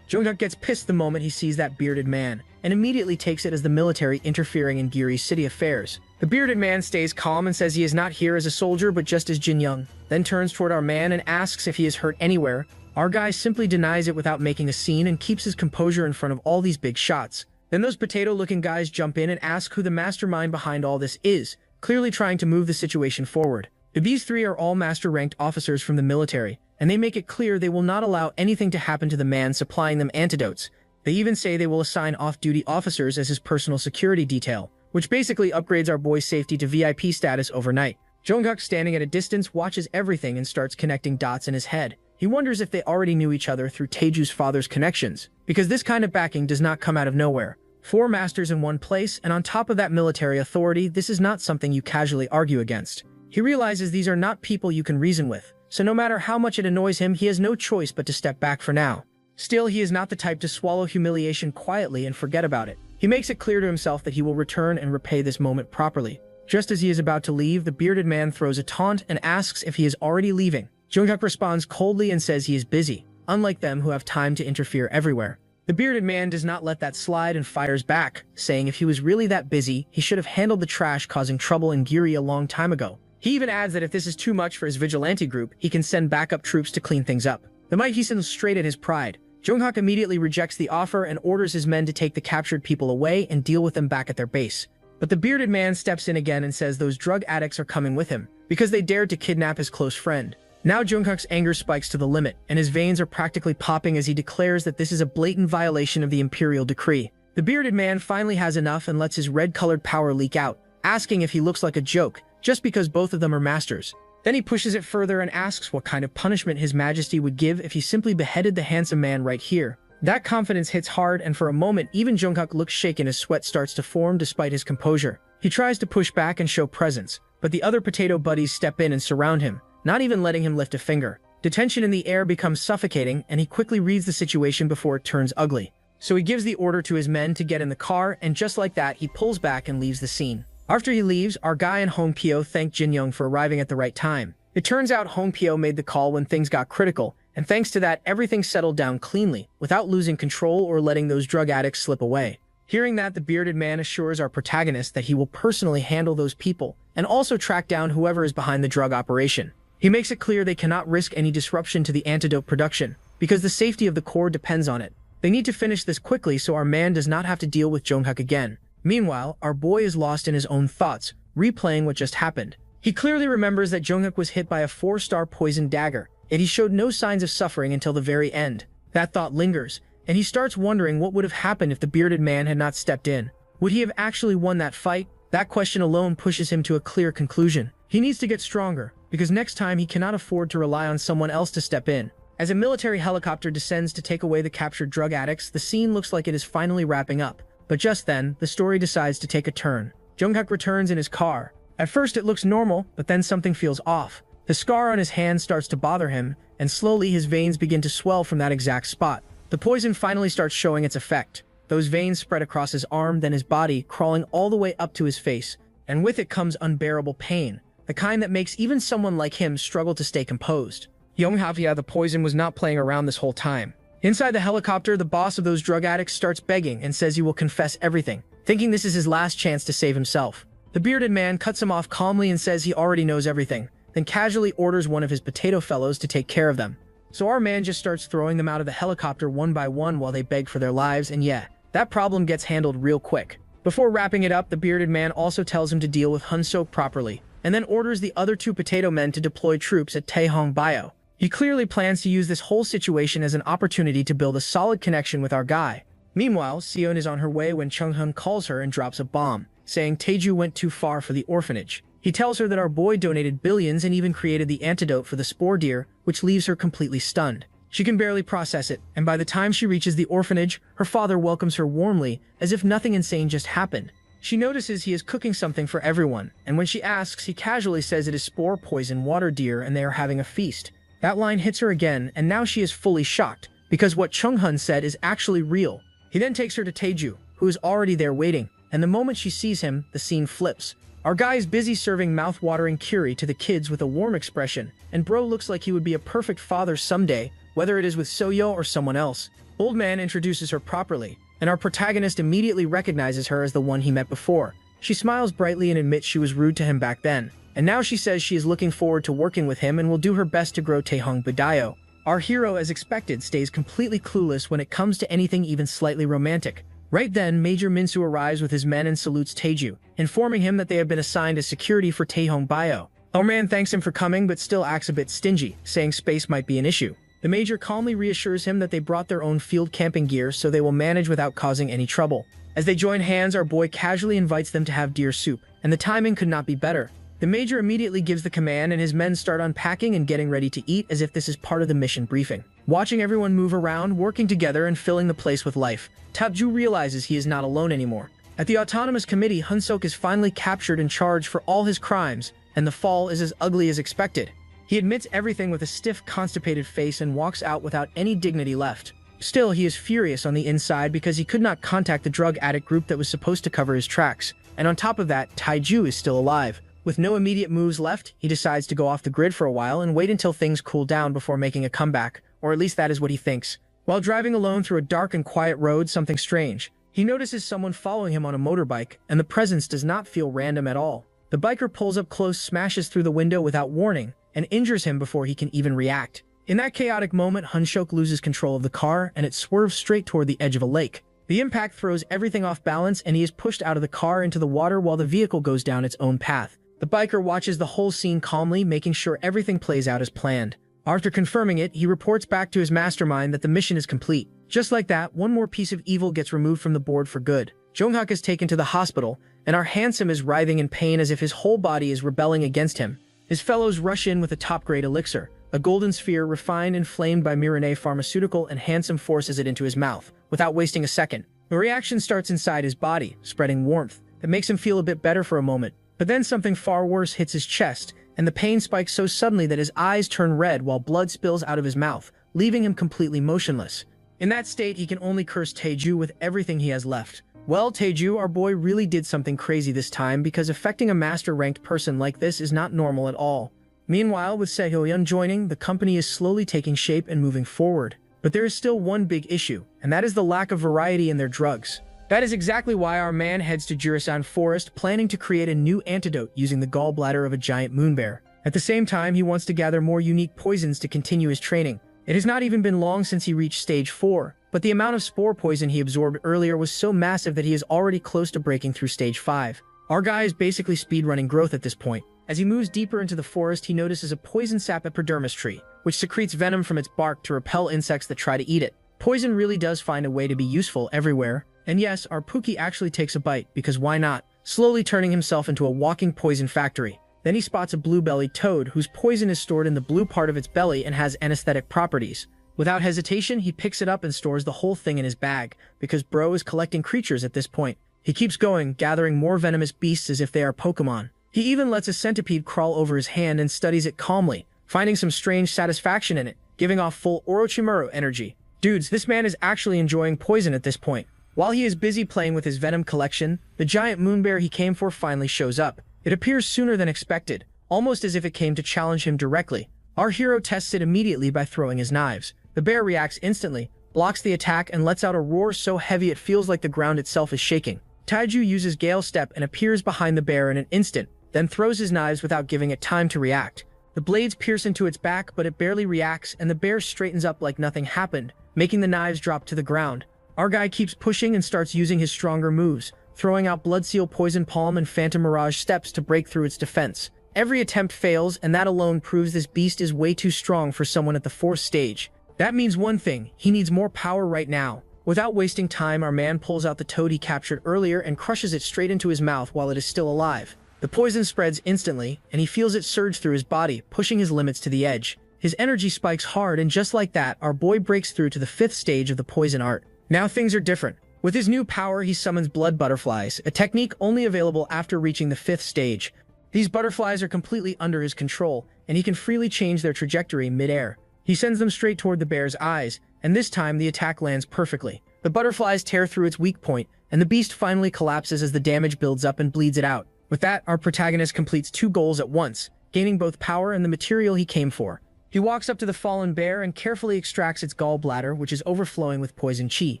Jung-hak gets pissed the moment he sees that bearded man, and immediately takes it as the military interfering in Giri's city affairs. The bearded man stays calm and says he is not here as a soldier but just as Jin-hyung, then turns toward our man and asks if he is hurt anywhere. Our guy simply denies it without making a scene and keeps his composure in front of all these big shots. Then those potato-looking guys jump in and ask who the mastermind behind all this is, clearly trying to move the situation forward. These 3 are all master-ranked officers from the military, and they make it clear they will not allow anything to happen to the man supplying them antidotes. They even say they will assign off-duty officers as his personal security detail, which basically upgrades our boy's safety to VIP status overnight. Jung-hak, standing at a distance, watches everything and starts connecting dots in his head. He wonders if they already knew each other through Taeju's father's connections, because this kind of backing does not come out of nowhere. 4 masters in one place, and on top of that military authority, this is not something you casually argue against. He realizes these are not people you can reason with, so no matter how much it annoys him, he has no choice but to step back for now. Still, he is not the type to swallow humiliation quietly and forget about it. He makes it clear to himself that he will return and repay this moment properly. Just as he is about to leave, the bearded man throws a taunt and asks if he is already leaving. Jungkook responds coldly and says he is busy, unlike them who have time to interfere everywhere. The bearded man does not let that slide and fires back, saying if he was really that busy, he should have handled the trash causing trouble in Giri a long time ago. He even adds that if this is too much for his vigilante group, he can send backup troops to clean things up. The might hastens straight at his pride. Jungkook immediately rejects the offer and orders his men to take the captured people away and deal with them back at their base. But the bearded man steps in again and says those drug addicts are coming with him, because they dared to kidnap his close friend. Now Jungkook's anger spikes to the limit, and his veins are practically popping as he declares that this is a blatant violation of the imperial decree. The bearded man finally has enough and lets his red-colored power leak out, asking if he looks like a joke, just because both of them are masters. Then he pushes it further and asks what kind of punishment His Majesty would give if he simply beheaded the handsome man right here. That confidence hits hard, and for a moment even Jungkook looks shaken as sweat starts to form despite his composure. He tries to push back and show presence, but the other potato buddies step in and surround him, not even letting him lift a finger. The tension in the air becomes suffocating, and he quickly reads the situation before it turns ugly. So he gives the order to his men to get in the car, and just like that, he pulls back and leaves the scene. After he leaves, our guy and Hong Pyo thank Jin Young for arriving at the right time. It turns out Hong Pyo made the call when things got critical, and thanks to that, everything settled down cleanly, without losing control or letting those drug addicts slip away. Hearing that, the bearded man assures our protagonist that he will personally handle those people, and also track down whoever is behind the drug operation. He makes it clear they cannot risk any disruption to the antidote production, because the safety of the core depends on it. They need to finish this quickly so our man does not have to deal with Jungkook again. Meanwhile, our boy is lost in his own thoughts, replaying what just happened. He clearly remembers that Jungkook was hit by a 4-star poison dagger, yet he showed no signs of suffering until the very end. That thought lingers, and he starts wondering what would have happened if the bearded man had not stepped in. Would he have actually won that fight? That question alone pushes him to a clear conclusion. He needs to get stronger, because next time he cannot afford to rely on someone else to step in. As a military helicopter descends to take away the captured drug addicts, the scene looks like it is finally wrapping up. But just then, the story decides to take a turn. Jungkook returns in his car. At first it looks normal, but then something feels off. The scar on his hand starts to bother him, and slowly his veins begin to swell from that exact spot. The poison finally starts showing its effect. Those veins spread across his arm, then his body, crawling all the way up to his face. And with it comes unbearable pain, the kind that makes even someone like him struggle to stay composed. Yonghapia, the poison, was not playing around this whole time. Inside the helicopter, the boss of those drug addicts starts begging and says he will confess everything, thinking this is his last chance to save himself. The bearded man cuts him off calmly and says he already knows everything, then casually orders one of his potato fellows to take care of them. So our man just starts throwing them out of the helicopter one by one while they beg for their lives, and yeah, that problem gets handled real quick. Before wrapping it up, the bearded man also tells him to deal with Hunsok properly, and then orders the other 2 potato men to deploy troops at Taehong Bio. He clearly plans to use this whole situation as an opportunity to build a solid connection with our guy. Meanwhile, Sion is on her way when Chung-hun calls her and drops a bomb, saying Taeju went too far for the orphanage. He tells her that our boy donated billions and even created the antidote for the spore deer, which leaves her completely stunned. She can barely process it, and by the time she reaches the orphanage, her father welcomes her warmly, as if nothing insane just happened. She notices he is cooking something for everyone, and when she asks, he casually says it is spore poison water deer and they are having a feast. That line hits her again, and now she is fully shocked, because what Chung-hun said is actually real. He then takes her to Taeju, who is already there waiting, and the moment she sees him, the scene flips. Our guy is busy serving mouth-watering curry to the kids with a warm expression, and bro looks like he would be a perfect father someday, whether it is with Soyo or someone else. Old man introduces her properly, and our protagonist immediately recognizes her as the one he met before. She smiles brightly and admits she was rude to him back then, and now she says she is looking forward to working with him and will do her best to grow Taehong Budayo. Our hero, as expected, stays completely clueless when it comes to anything even slightly romantic. Right then, Major Minsu arrives with his men and salutes Taeju, informing him that they have been assigned as security for Taehong Bio. Our man thanks him for coming but still acts a bit stingy, saying space might be an issue. The Major calmly reassures him that they brought their own field camping gear so they will manage without causing any trouble. As they join hands, our boy casually invites them to have deer soup, and the timing could not be better. The Major immediately gives the command and his men start unpacking and getting ready to eat as if this is part of the mission briefing. Watching everyone move around, working together and filling the place with life, Tapju realizes he is not alone anymore. At the Autonomous Committee, Hunsok is finally captured and charged for all his crimes, and the fall is as ugly as expected. He admits everything with a stiff, constipated face and walks out without any dignity left. Still, he is furious on the inside because he could not contact the drug addict group that was supposed to cover his tracks, And on top of that, Taiju is still alive. With no immediate moves left, he decides to go off the grid for a while and wait until things cool down before making a comeback, or at least that is what he thinks. While driving alone through a dark and quiet road, something strange. He notices someone following him on a motorbike, and the presence does not feel random at all. The biker pulls up close, smashes through the window without warning, and injures him before he can even react. In that chaotic moment, Hunshok loses control of the car, and it swerves straight toward the edge of a lake. The impact throws everything off balance, and he is pushed out of the car into the water while the vehicle goes down its own path. The biker watches the whole scene calmly, making sure everything plays out as planned. After confirming it, he reports back to his mastermind that the mission is complete. Just like that, one more piece of evil gets removed from the board for good. Jonghak is taken to the hospital, and our handsome is writhing in pain as if his whole body is rebelling against him. His fellows rush in with a top-grade elixir, a golden sphere refined and flamed by Miraneh Pharmaceutical, and Handsome forces it into his mouth, without wasting a second. The reaction starts inside his body, spreading warmth that makes him feel a bit better for a moment. But then something far worse hits his chest, and the pain spikes so suddenly that his eyes turn red while blood spills out of his mouth, leaving him completely motionless. In that state, he can only curse Taiju with everything he has left. Well, Taiju, our boy really did something crazy this time, because affecting a master-ranked person like this is not normal at all. Meanwhile, with Sehyoyun joining, the company is slowly taking shape and moving forward. But there is still one big issue, and that is the lack of variety in their drugs. That is exactly why our man heads to Jurisan Forest, planning to create a new antidote using the gallbladder of a giant moon bear. At the same time, he wants to gather more unique poisons to continue his training. It has not even been long since he reached stage 4, but the amount of spore poison he absorbed earlier was so massive that he is already close to breaking through stage 5. Our guy is basically speedrunning growth at this point. As he moves deeper into the forest, he notices a poison sap epidermis tree, which secretes venom from its bark to repel insects that try to eat it. Poison really does find a way to be useful everywhere. And yes, our Pookie actually takes a bite, because why not? Slowly turning himself into a walking poison factory. Then he spots a blue-bellied toad, whose poison is stored in the blue part of its belly and has anesthetic properties. Without hesitation, he picks it up and stores the whole thing in his bag, because bro is collecting creatures at this point. He keeps going, gathering more venomous beasts as if they are Pokemon. He even lets a centipede crawl over his hand and studies it calmly, finding some strange satisfaction in it, giving off full Orochimaru energy. Dudes, this man is actually enjoying poison at this point. While he is busy playing with his venom collection, the giant moon bear he came for finally shows up. It appears sooner than expected, almost as if it came to challenge him directly. Our hero tests it immediately by throwing his knives. The bear reacts instantly, blocks the attack, and lets out a roar so heavy it feels like the ground itself is shaking. Taiju uses Gale Step and appears behind the bear in an instant, then throws his knives without giving it time to react. The blades pierce into its back, but it barely reacts, and the bear straightens up like nothing happened, making the knives drop to the ground. Our guy keeps pushing and starts using his stronger moves, throwing out Bloodseal, Poison Palm, and Phantom Mirage steps to break through its defense. Every attempt fails, and that alone proves this beast is way too strong for someone at the 4th stage. That means one thing: he needs more power right now. Without wasting time, our man pulls out the toad he captured earlier and crushes it straight into his mouth while it is still alive. The poison spreads instantly, and he feels it surge through his body, pushing his limits to the edge. His energy spikes hard, and just like that, our boy breaks through to the 5th stage of the poison art. Now things are different. With his new power, he summons blood butterflies, a technique only available after reaching the 5th stage. These butterflies are completely under his control, and he can freely change their trajectory mid-air. He sends them straight toward the bear's eyes, and this time the attack lands perfectly. The butterflies tear through its weak point, and the beast finally collapses as the damage builds up and bleeds it out. With that, our protagonist completes 2 goals at once, gaining both power and the material he came for. He walks up to the fallen bear and carefully extracts its gallbladder, which is overflowing with poison chi.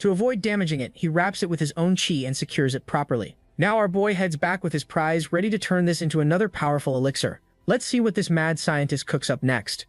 To avoid damaging it, he wraps it with his own chi and secures it properly. Now our boy heads back with his prize, ready to turn this into another powerful elixir. Let's see what this mad scientist cooks up next.